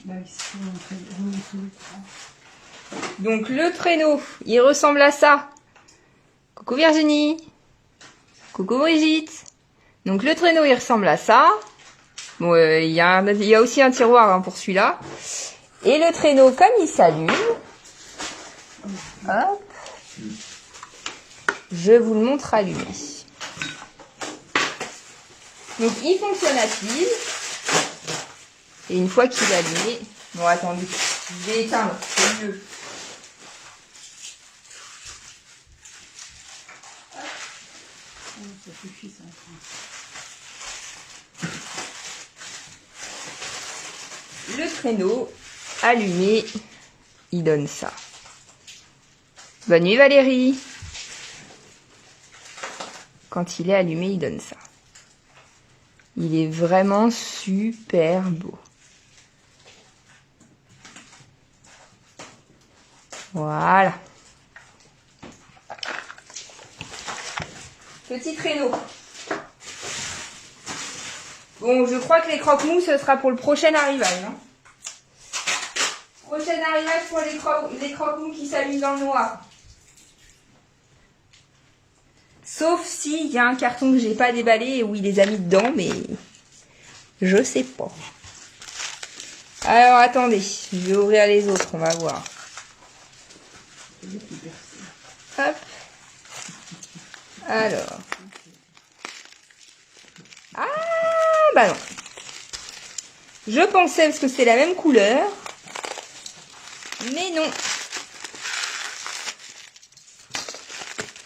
Donc le traîneau, il ressemble à ça. Coucou Virginie. Coucou Brigitte. Donc le traîneau, il ressemble à ça. Bon, il y a aussi un tiroir hein, pour celui-là. Et le traîneau, comme il s'allume, hop, je vous le montre allumé. Donc il fonctionne à pile. Et une fois qu'il est allumé, bon attendez, je vais éteindre, c'est mieux. Ça suffit ça. Le traîneau allumé, il donne ça. Bonne nuit Valérie. Quand il est allumé, il donne ça. Il est vraiment super beau. Voilà. Petit traîneau. Bon, je crois que les croque-mous, ce sera pour le prochain arrivage. Hein. Prochain arrivage pour les croque-mous qui s'allument dans le noir. Sauf s'il y a un carton que j'ai pas déballé et où il les a mis dedans, mais je sais pas. Alors, attendez, je vais ouvrir les autres, on va voir. Hop. Alors. Ah, bah non. Je pensais parce que c'est la même couleur. Mais non.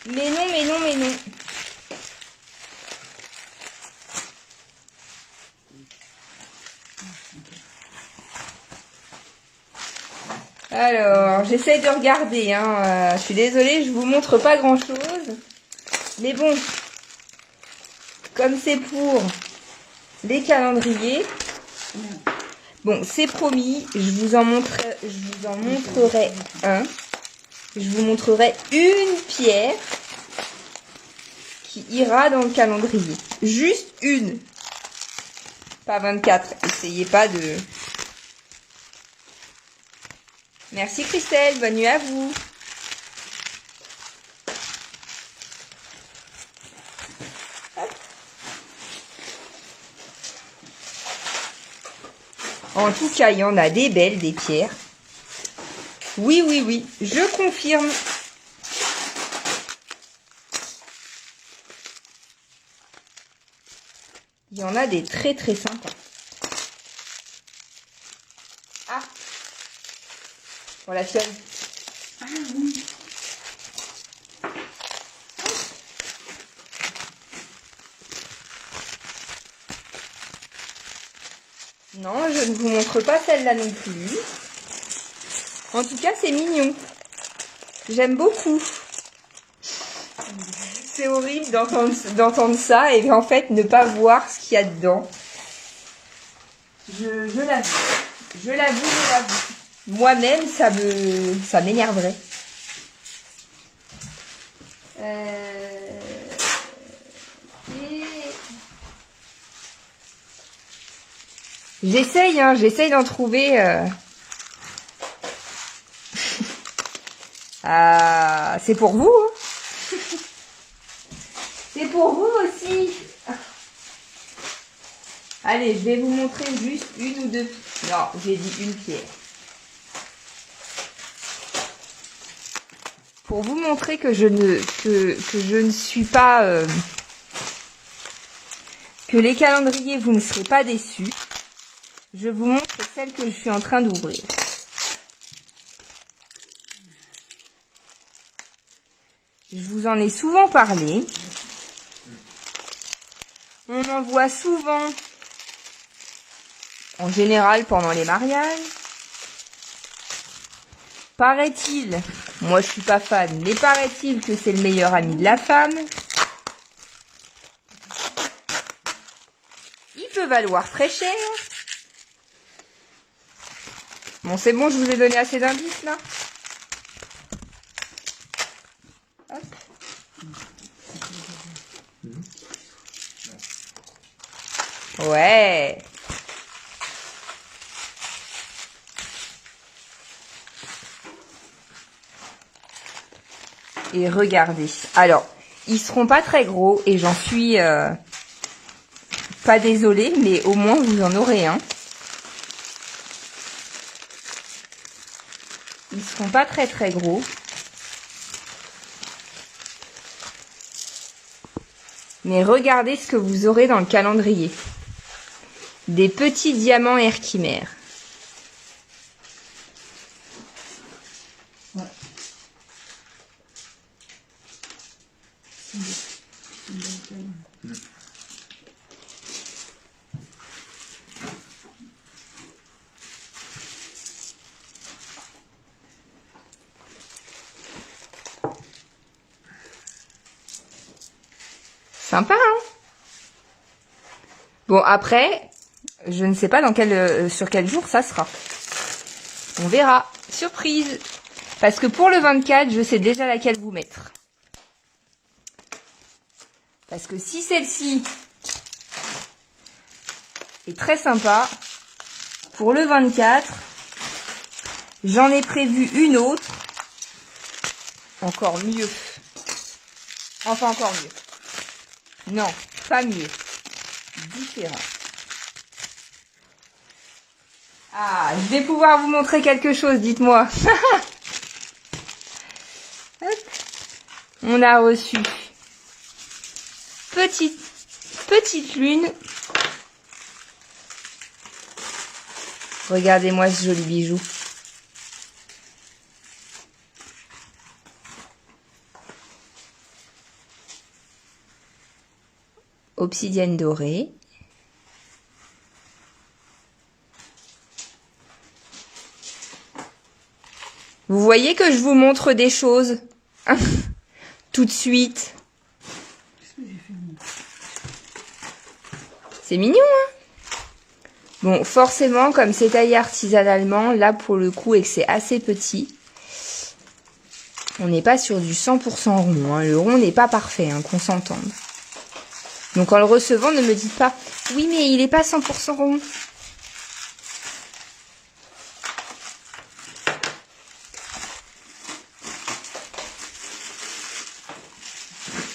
Mais non, mais non, mais non. Alors, j'essaye de regarder. Hein. Je suis désolée, je vous montre pas grand-chose. Mais bon, comme c'est pour les calendriers, bon, c'est promis, je vous en montrerai un. Je vous montrerai une pierre qui ira dans le calendrier. Juste une. Pas 24. Essayez pas de... Merci Christelle, bonne nuit à vous. Hop. En tout cas, il y en a des belles, des pierres. Oui, oui, oui, je confirme. Il Il y en a des très très sympas. Ah, pour la fiole. Ah oui. Non, je ne vous montre pas celle-là non plus. En tout cas, c'est mignon. J'aime beaucoup. C'est horrible d'entendre ça et en fait ne pas voir ce qu'il y a dedans. Je l'avoue. Je l'avoue. Moi-même, ça m'énerverait. J'essaye d'en trouver. Ah, c'est pour vous. Hein. C'est pour vous aussi. Allez, je vais vous montrer juste une ou deux. Non, j'ai dit une pierre. Pour vous montrer que je ne suis pas... que les calendriers, vous ne serez pas déçus. Je vous montre celle que je suis en train d'ouvrir. Je vous en ai souvent parlé. On en voit souvent, en général pendant les mariages. Paraît-il, moi je suis pas fan, mais paraît-il que c'est le meilleur ami de la femme. Il peut valoir très cher. Bon, c'est bon, je vous ai donné assez d'indices là. Hop. Ouais. Et regardez. Alors, ils seront pas très gros et j'en suis pas désolée, mais au moins vous en aurez un. Ils seront pas très très gros. Mais regardez ce que vous aurez dans le calendrier. Des petits diamants Herkimer. Ouais. Sympa, hein? Bon, après, je ne sais pas sur quel jour ça sera. On verra. Surprise. Parce que pour le 24, je sais déjà laquelle vous mettre. Parce que si celle-ci est très sympa, pour le 24, j'en ai prévu une autre. Encore mieux. Enfin, encore mieux. Non, pas mieux. Différent. Ah, je vais pouvoir vous montrer quelque chose, dites-moi. On a reçu petite lune. Regardez-moi ce joli bijou. Obsidienne dorée. Vous voyez que je vous montre des choses tout de suite. C'est mignon, hein? Bon, forcément, comme c'est taillé artisanalement, là pour le coup, et que c'est assez petit, on n'est pas sur du 100% rond. Hein. Le rond n'est pas parfait, hein, qu'on s'entende. Donc en le recevant, ne me dites pas « Oui, mais il n'est pas 100% rond ».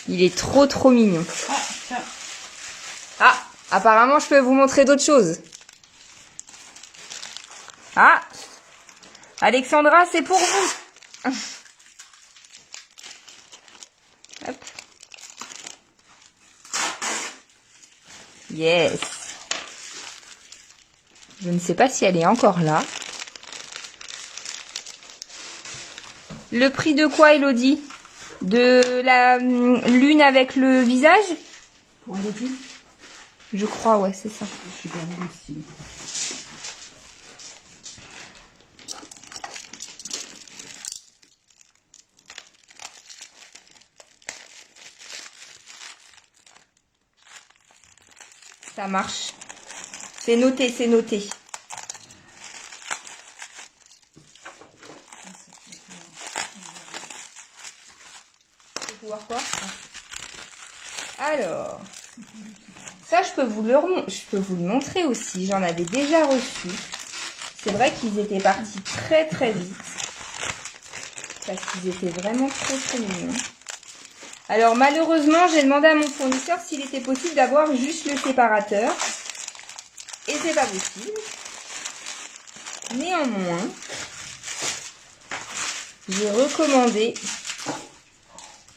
Il est trop mignon. Ah, apparemment, je peux vous montrer d'autres choses. Ah, Alexandra, c'est pour vous. Hop. Yes. Je ne sais pas si elle est encore là. Le prix de quoi, Elodie? De la lune avec le visage? Pour Elodie? Je crois, ouais, c'est ça. Je suis perdue aussi. Ça marche. C'est noté, c'est noté. C'est pouvoir quoi? Alors, ça je peux vous le montrer aussi. J'en avais déjà reçu. C'est vrai qu'ils étaient partis très très vite. Parce qu'ils étaient vraiment très très mignons. Alors malheureusement, j'ai demandé à mon fournisseur s'il était possible d'avoir juste le séparateur. Et c'est pas possible. Néanmoins, j'ai recommandé.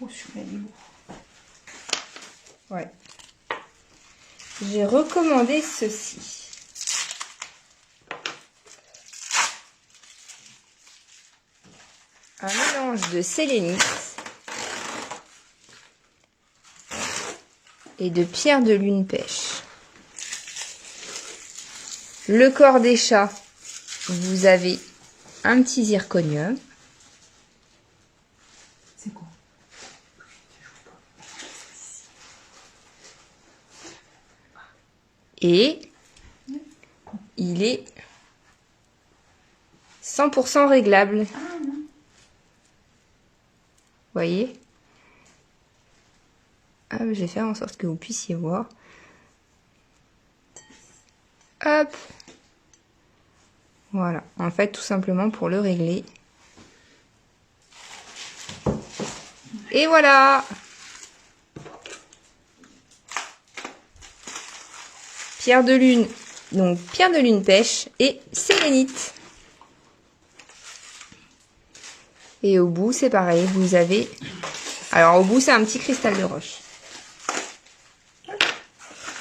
Oh, celui-là, il est beau. Ouais. J'ai recommandé ceci. Un mélange de sélénite et de pierre de lune pêche. Le corps des chats, vous avez un petit zirconium. C'est quoi? Et il est 100% réglable. Ah non. Voyez? Ah, je vais faire en sorte que vous puissiez voir. Hop. Voilà. En fait, tout simplement pour le régler. Et voilà. Pierre de lune. Donc, pierre de lune pêche et sélénite. Et au bout, c'est pareil. Vous avez... Alors, au bout, c'est un petit cristal de roche.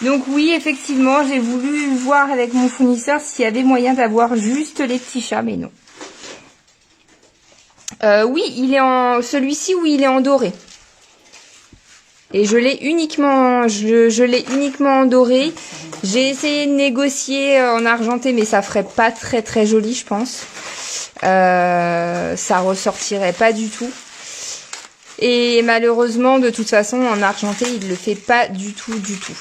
Donc oui, effectivement, j'ai voulu voir avec mon fournisseur s'il y avait moyen d'avoir juste les petits chats, mais non. Oui, il est en celui-ci, oui, il est en doré. Et je l'ai uniquement, je l'ai uniquement en doré. J'ai essayé de négocier en argenté, mais ça ferait pas très très joli, je pense. Ça ressortirait pas du tout. Et malheureusement, de toute façon, en argenté, il le fait pas du tout, du tout.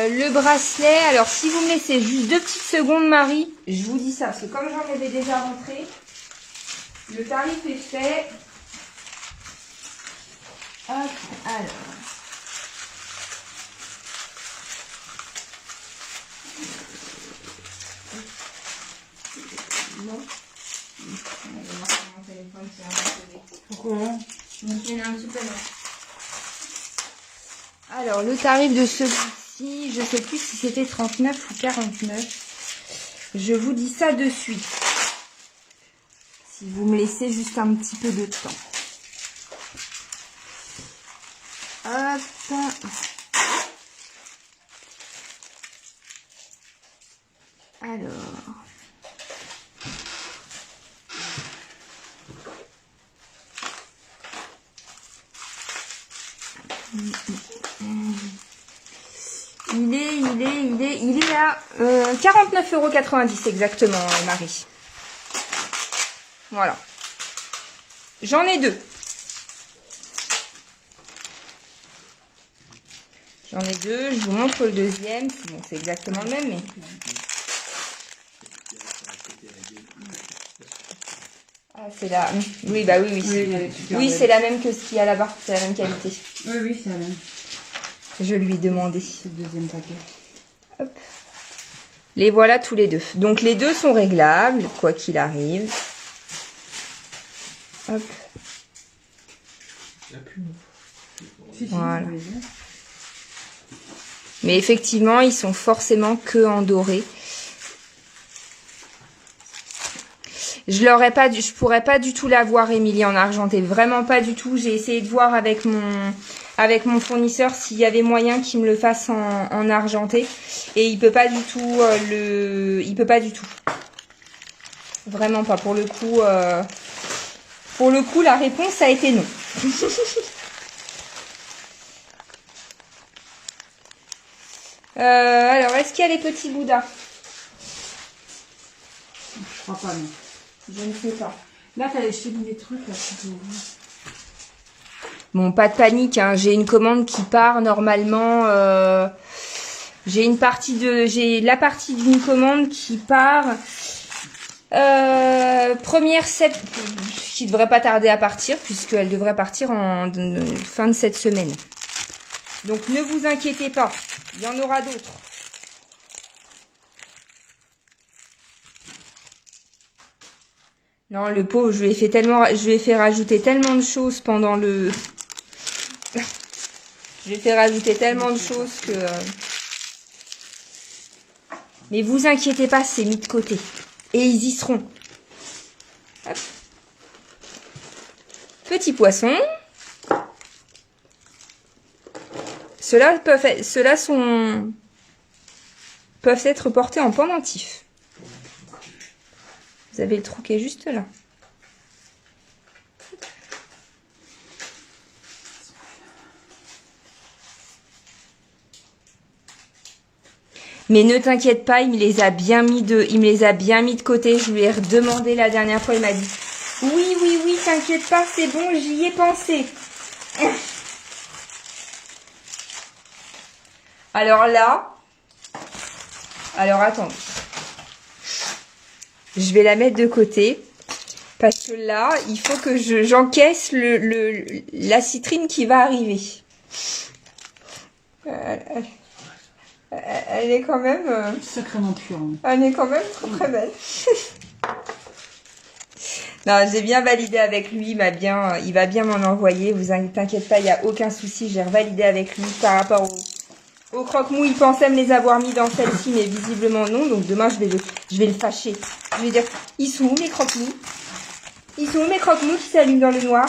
Le bracelet, alors si vous me laissez juste 2 petites secondes, Marie, je vous dis ça, parce que comme j'en avais déjà rentré, le tarif est fait. Hop, alors. Non. On va voir sur mon téléphone si on va. Pourquoi? Donc il y en a un petit peu long. Alors, le tarif de celui-ci, je sais plus si c'était 39 ou 49. Je vous dis ça de suite. Si vous me laissez juste un petit peu de temps. Hop. Alors. Il est à 49,90 € exactement, Marie. Voilà. J'en ai 2. J'en ai 2. Je vous montre le deuxième. Bon, c'est exactement le même, mais... Ah, c'est la... Oui, bah oui. Oui, c'est la même que ce qu'il y a là-bas. C'est la même qualité. Oui, c'est la même. Je lui ai demandé. C'est le deuxième paquet. Hop. Les voilà tous les deux. Donc les deux sont réglables, quoi qu'il arrive. Hop. Voilà. Mais effectivement, ils sont forcément que en doré. Je pourrais pas du tout l'avoir, Émilie, en argenté. Vraiment pas du tout. J'ai essayé de voir avec mon fournisseur s'il y avait moyen qu'il me le fasse en argenté. Et il peut pas du tout il peut pas du tout. Vraiment pas. Pour le coup, la réponse a été non. Alors, est-ce qu'il y a les petits bouddhas? Je crois pas, non. Je ne sais pas. Là, t'as les des trucs, là, tu peux... Bon, pas de panique, hein. J'ai une commande qui part normalement. J'ai la partie d'une commande qui part première septembre, qui devrait pas tarder à partir puisqu'elle devrait partir en fin de cette semaine. Donc ne vous inquiétez pas, il y en aura d'autres. Non, le pauvre, je lui ai fait rajouter tellement de choses pendant le... Je lui ai fait rajouter tellement de choses que... Mais vous inquiétez pas, c'est mis de côté. Et ils y seront. Hop. Petit poisson. Ceux-là peuvent être portés en pendentif. Vous avez le trou qui est juste là. Mais ne t'inquiète pas, il me les a bien mis de côté. Je lui ai redemandé la dernière fois, il m'a dit oui, t'inquiète pas, c'est bon, j'y ai pensé. Alors là, attendez. Je vais la mettre de côté parce que là, il faut que j'encaisse la citrine qui va arriver. Elle est quand même... sacrément pure. Elle est quand même très très belle. Non, j'ai bien validé avec lui, il va bien m'en envoyer. Vous t'inquiète pas, il n'y a aucun souci. J'ai revalidé avec lui par rapport au croque-mou. Il pensait me les avoir mis dans celle-ci, mais visiblement non. Donc demain, je vais le fâcher. Je vais dire, ils sont où mes croque-mous? Ils sont où mes croque-mous qui s'allument dans le noir?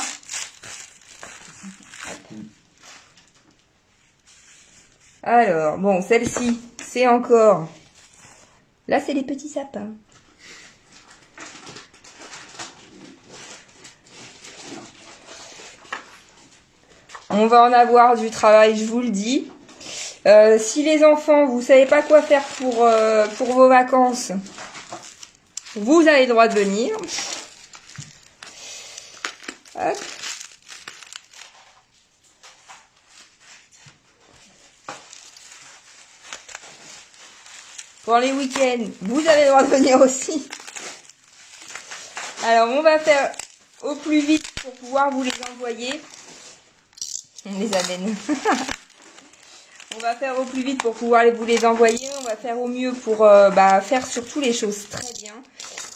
Alors, bon, celle-ci, c'est encore... Là, c'est les petits sapins. On va en avoir du travail, je vous le dis. Si les enfants, vous savez pas quoi faire pour vos vacances, vous avez le droit de venir. Hop. Pour les week-ends, vous avez le droit de venir aussi. Alors, on va faire au plus vite pour pouvoir vous les envoyer. On les amène. On va faire au plus vite pour pouvoir vous les envoyer. On va faire au mieux pour faire surtout les choses très bien.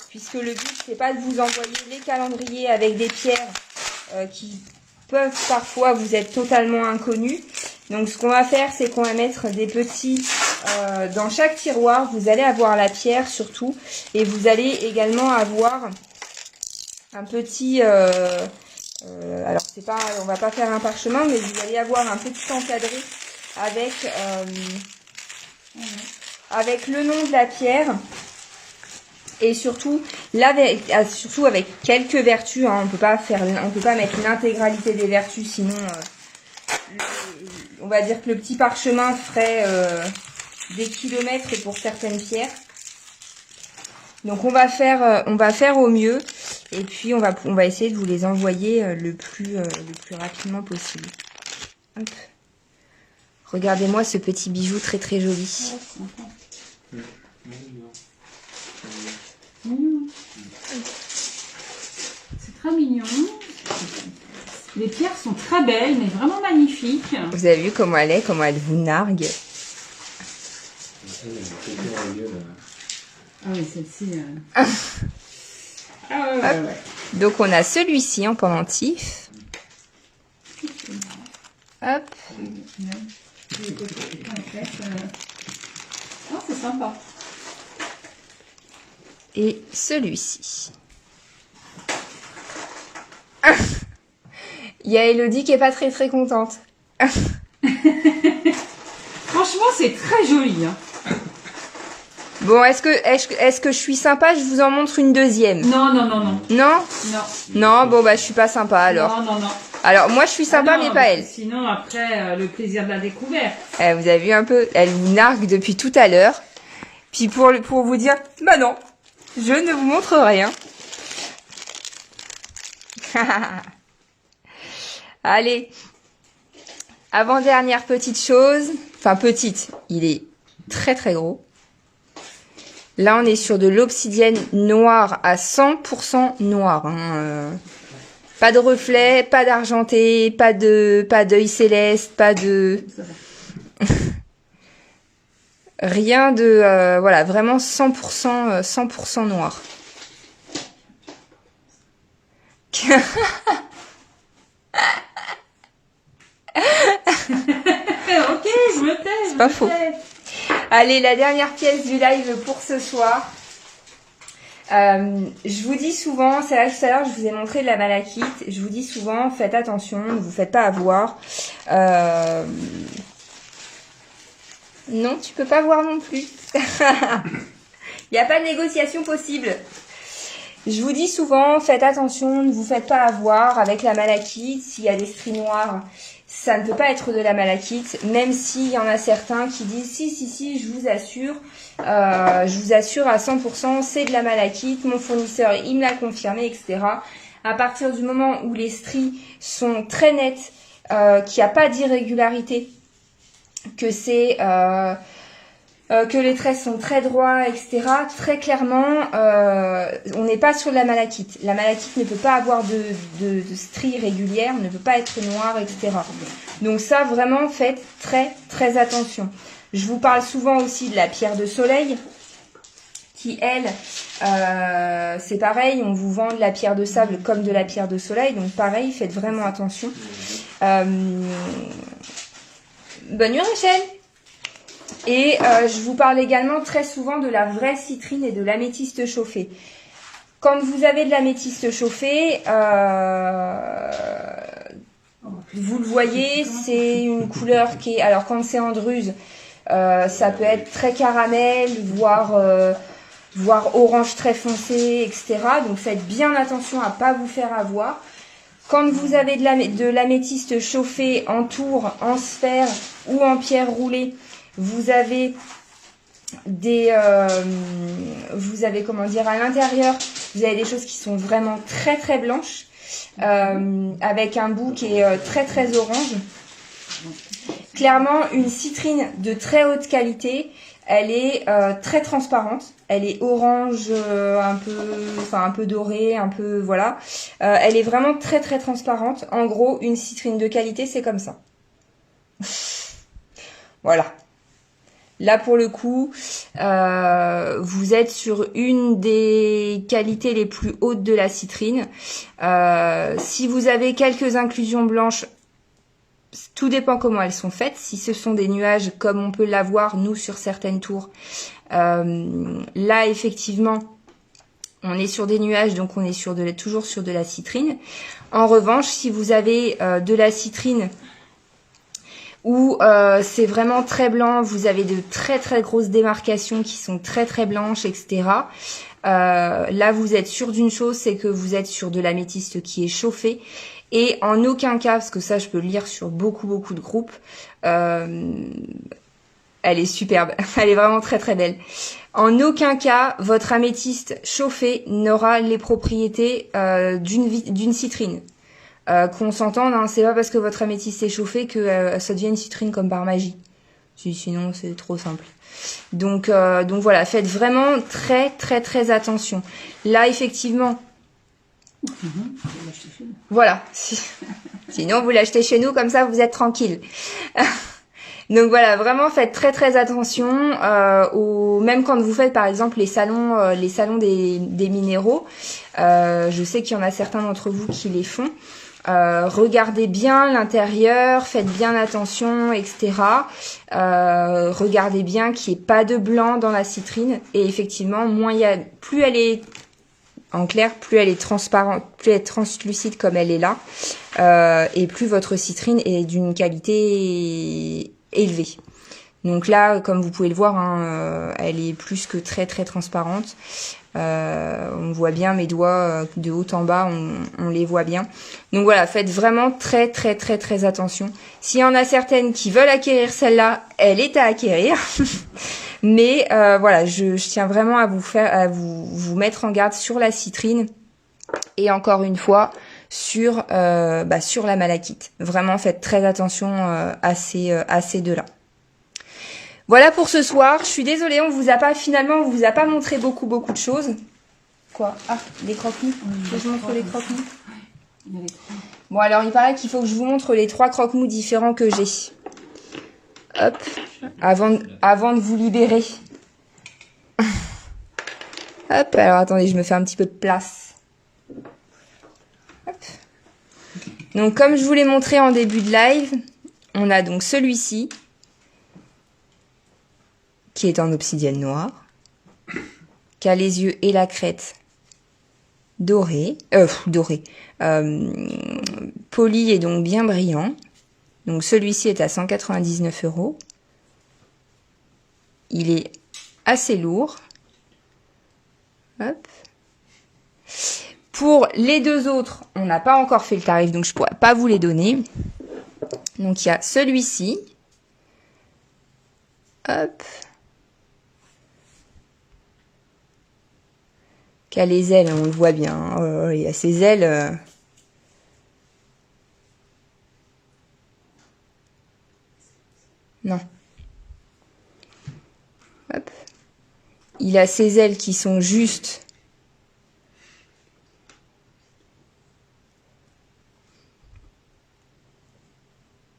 Puisque le but, c'est pas de vous envoyer les calendriers avec des pierres qui peuvent parfois vous être totalement inconnues. Donc, ce qu'on va faire, c'est qu'on va mettre des petits... dans chaque tiroir, vous allez avoir la pierre surtout. Et vous allez également avoir un petit... alors, c'est pas, on va pas faire un parchemin, mais vous allez avoir un petit encadré avec le nom de la pierre. Et surtout, surtout avec quelques vertus, hein, on peut pas mettre l'intégralité des vertus, sinon on va dire que le petit parchemin ferait des kilomètres pour certaines pierres. Donc on va faire au mieux, et puis on va essayer de vous les envoyer le plus rapidement possible. Hop. Regardez-moi ce petit bijou très très joli. C'est très mignon. Les pierres sont très belles, mais vraiment magnifiques. Vous avez vu comment elle vous nargue. Ah oui, celle-ci... Ouais. Donc on a celui-ci en pendentif. Hop. Oh, c'est sympa. Et celui-ci. Il y a Elodie qui est pas très très contente. Franchement, c'est très joli. Hein. Bon, est-ce que je suis sympa? Je vous en montre une deuxième. Non, non, non, non. Non? Non. Non, bon bah je suis pas sympa alors. Non, non, non. Alors moi je suis sympa non, mais pas elle. Sinon, après, le plaisir de la découverte. Vous avez vu un peu, elle vous nargue depuis tout à l'heure. Puis pour vous dire, bah non, je ne vous montre rien. Allez, avant-dernière petite chose, enfin petite, il est très très gros. Là on est sur de l'obsidienne noire à 100% noire. Hein. Pas de reflet, pas d'argenté, pas d'œil céleste, pas de... Rien de... voilà, vraiment 100% noir. Ok, je me tais. C'est pas faux. Allez, la dernière pièce du live pour ce soir. Je vous dis souvent, c'est là tout à l'heure je vous ai montré de la malachite, je vous dis souvent, faites attention, ne vous faites pas avoir. Non, tu peux pas voir non plus. Il n'y a pas de négociation possible. Je vous dis souvent, faites attention, ne vous faites pas avoir avec la malachite. S'il y a des stries noires, ça ne peut pas être de la malachite, même s'il y en a certains qui disent si, je vous assure à 100%, c'est de la malachite, mon fournisseur, il me l'a confirmé, etc. À partir du moment où les stries sont très nettes, qu'il n'y a pas d'irrégularité, que c'est... que les traits sont très droits, etc. Très clairement, on n'est pas sur de la malachite. La malachite ne peut pas avoir de stries régulières, ne peut pas être noire, etc. Donc ça, vraiment, faites très très attention. Je vous parle souvent aussi de la pierre de soleil, qui elle, c'est pareil, on vous vend de la pierre de sable comme de la pierre de soleil, donc pareil, faites vraiment attention. Bonne nuit Rachel. Et je vous parle également très souvent de la vraie citrine et de l'améthyste chauffée. Quand vous avez de l'améthyste chauffée, vous le voyez, c'est une couleur qui est... Alors quand c'est en druse, ça peut être très caramel, voire orange très foncé, etc. Donc faites bien attention à pas vous faire avoir. Quand vous avez de l'améthyste chauffée en tour, en sphère ou en pierre roulée, vous avez comment dire, à l'intérieur, vous avez des choses qui sont vraiment très très blanches, avec un bout qui est très très orange. Clairement, une citrine de très haute qualité, elle est très transparente. Elle est orange, un peu dorée, un peu, voilà. Elle est vraiment très très transparente. En gros, une citrine de qualité, c'est comme ça. Voilà. Là, pour le coup, vous êtes sur une des qualités les plus hautes de la citrine. Si vous avez quelques inclusions blanches, tout dépend comment elles sont faites. Si ce sont des nuages, comme on peut l'avoir, nous, sur certaines tours, là, effectivement, on est sur des nuages, donc on est toujours sur de la citrine. En revanche, si vous avez de la citrine où c'est vraiment très blanc, vous avez de très très grosses démarcations qui sont très très blanches, etc. Là, vous êtes sûr d'une chose, c'est que vous êtes sur de l'améthyste qui est chauffée. Et en aucun cas, parce que ça je peux le lire sur beaucoup de groupes, elle est superbe, elle est vraiment très très belle. En aucun cas, votre améthyste chauffée n'aura les propriétés d'une citrine. Qu'on s'entende, hein, c'est pas parce que votre améthyste est chauffé que ça devient une citrine comme par magie. Sinon, c'est trop simple. Donc voilà, faites vraiment très très très attention. Là, effectivement, voilà. Sinon, vous l'achetez chez nous, comme ça, vous êtes tranquille. Donc voilà, vraiment faites très très attention. Même quand vous faites par exemple les salons des minéraux. Je sais qu'il y en a certains d'entre vous qui les font. Regardez bien l'intérieur, faites bien attention, etc. Regardez bien qu'il n'y ait pas de blanc dans la citrine. Et effectivement, plus elle est En clair, plus elle est transparente, plus elle est translucide comme elle est là, et plus votre citrine est d'une qualité élevée. Donc là, comme vous pouvez le voir, hein, elle est plus que très très transparente. On voit bien mes doigts de haut en bas, on les voit bien. Donc voilà, faites vraiment très très très très attention. S'il y en a certaines qui veulent acquérir celle-là, elle est à acquérir. Mais voilà, je tiens vraiment à vous mettre en garde sur la citrine et encore une fois sur la malachite. Vraiment, faites très attention à ces deux-là. Voilà pour ce soir. Je suis désolée, on vous a pas montré beaucoup de choses. Quoi? Ah, les croque-mous. Je vous montre les croque-mous. Bon, alors il paraît qu'il faut que je vous montre les 3 croque-mous différents que j'ai. Hop, avant de vous libérer. Hop, alors attendez, je me fais un petit peu de place. Hop. Donc comme je vous l'ai montré en début de live, on a donc celui-ci, qui est en obsidienne noire, qui a les yeux et la crête dorés, poli et donc bien brillant. Donc celui-ci est à 199 €. Il est assez lourd. Hop. Pour les deux autres, on n'a pas encore fait le tarif, donc je pourrais pas vous les donner. Donc il y a celui-ci. Hop. Qui a les ailes, on le voit bien. Hein. Il y a ses ailes. Non. Hop. Il a ses ailes qui sont juste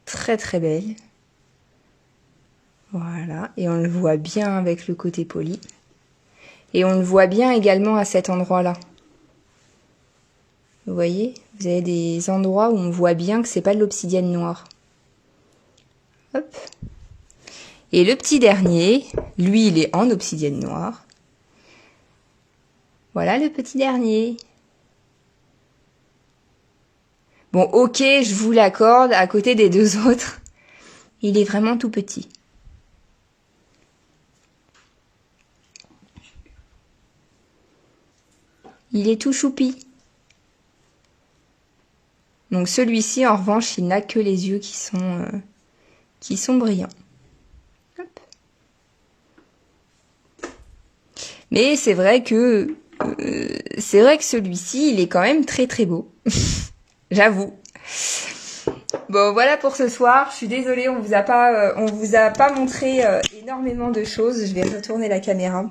très très belles. Voilà. Et on le voit bien avec le côté poli. Et on le voit bien également à cet endroit-là. Vous voyez? Vous avez des endroits où on voit bien que c'est pas de l'obsidienne noire. Hop. Et le petit dernier, lui, il est en obsidienne noire. Voilà le petit dernier. Bon, ok, je vous l'accorde, à côté des deux autres, il est vraiment tout petit. Il est tout choupi. Donc celui-ci, en revanche, il n'a que les yeux qui sont brillants. Hop. Mais c'est vrai que celui-ci, il est quand même très très beau. J'avoue. Bon, voilà pour ce soir. Je suis désolée, on vous a pas montré énormément de choses. Je vais retourner la caméra.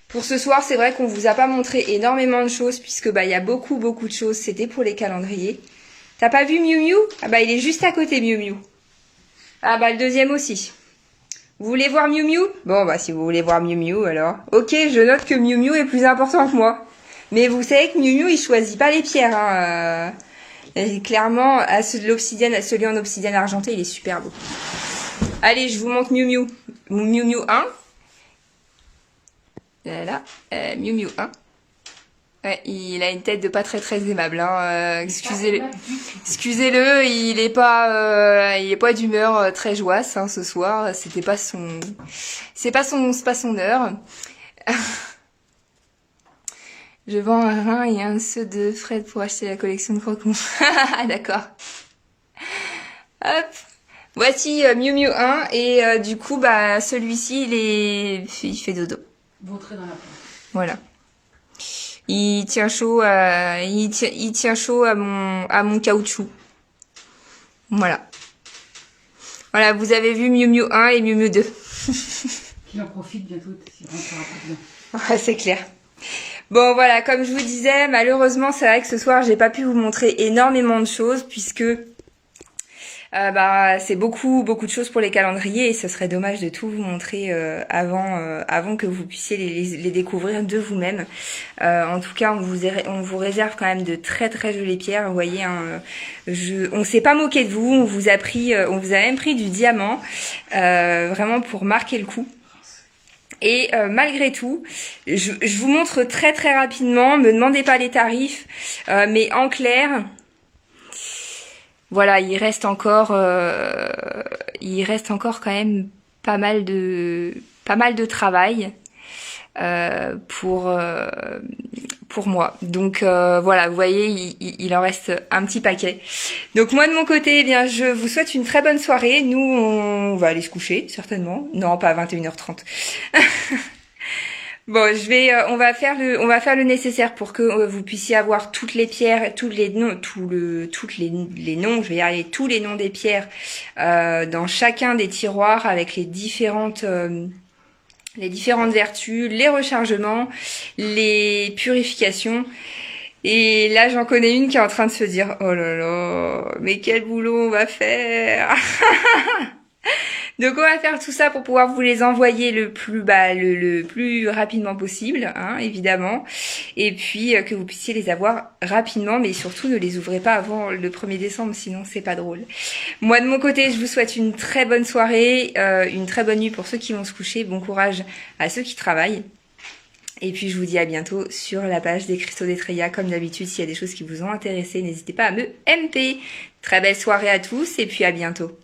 Pour ce soir, c'est vrai qu'on vous a pas montré énormément de choses puisque il y a beaucoup de choses. C'était pour les calendriers. T'as pas vu Miu Miu? Ah il est juste à côté Miu Miu. Ah le deuxième aussi. Vous voulez voir Miu Miu? Bon si vous voulez voir Miu Miu alors. Ok, je note que Miu Miu est plus important que moi. Mais vous savez que Miu Miu il choisit pas les pierres. Hein. Clairement, celui en obsidienne argentée, il est super beau. Allez, je vous montre Miu Miu. Miu Miu 1. Là, Miu Miu 1. Ouais, il a une tête de pas très aimable. Hein. Excusez-le, il est pas d'humeur très joyeuse hein, ce soir. C'est pas son heure. Je vends un rein et un seau de Fred pour acheter la collection de croque-mous. D'accord. Hop. Voici Miu Miu 1 et du coup celui-ci il fait dodo. Vautré dans la porte. Voilà. Il tient chaud il tient chaud à mon caoutchouc. Voilà. Voilà, vous avez vu Miu Miu 1 et Miu Miu 2. Qu'il en profite bientôt s'il rentrera pas bien. Ouais, c'est clair. Bon voilà, comme je vous disais, malheureusement c'est vrai que ce soir j'ai pas pu vous montrer énormément de choses puisque c'est beaucoup de choses pour les calendriers et ce serait dommage de tout vous montrer avant que vous puissiez les découvrir de vous-même. En tout cas, on vous réserve quand même de très jolies pierres. Vous voyez, on s'est pas moqué de vous, on vous a même pris du diamant, vraiment pour marquer le coup. Et malgré tout, je vous montre très très rapidement, me demandez pas les tarifs, mais en clair, voilà, il reste encore quand même pas mal de travail pour moi. Donc voilà, vous voyez, il en reste un petit paquet. Donc moi de mon côté, eh bien, je vous souhaite une très bonne soirée. Nous, on va aller se coucher, certainement. Non, pas à 21h30. Bon, on va faire le nécessaire pour que vous puissiez avoir toutes les pierres, les noms, je vais y arriver, tous les noms des pierres dans chacun des tiroirs avec les différentes vertus, les rechargements, les purifications. Et là, j'en connais une qui est en train de se dire, oh là là, mais quel boulot on va faire. Donc on va faire tout ça pour pouvoir vous les envoyer le plus rapidement possible, hein, évidemment. Et puis que vous puissiez les avoir rapidement, mais surtout ne les ouvrez pas avant le 1er décembre, sinon c'est pas drôle. Moi de mon côté, je vous souhaite une très bonne soirée, une très bonne nuit pour ceux qui vont se coucher, bon courage à ceux qui travaillent. Et puis je vous dis à bientôt sur la page des Cristaux d'Estrella. Comme d'habitude, s'il y a des choses qui vous ont intéressé, n'hésitez pas à me MP. Très belle soirée à tous et puis à bientôt.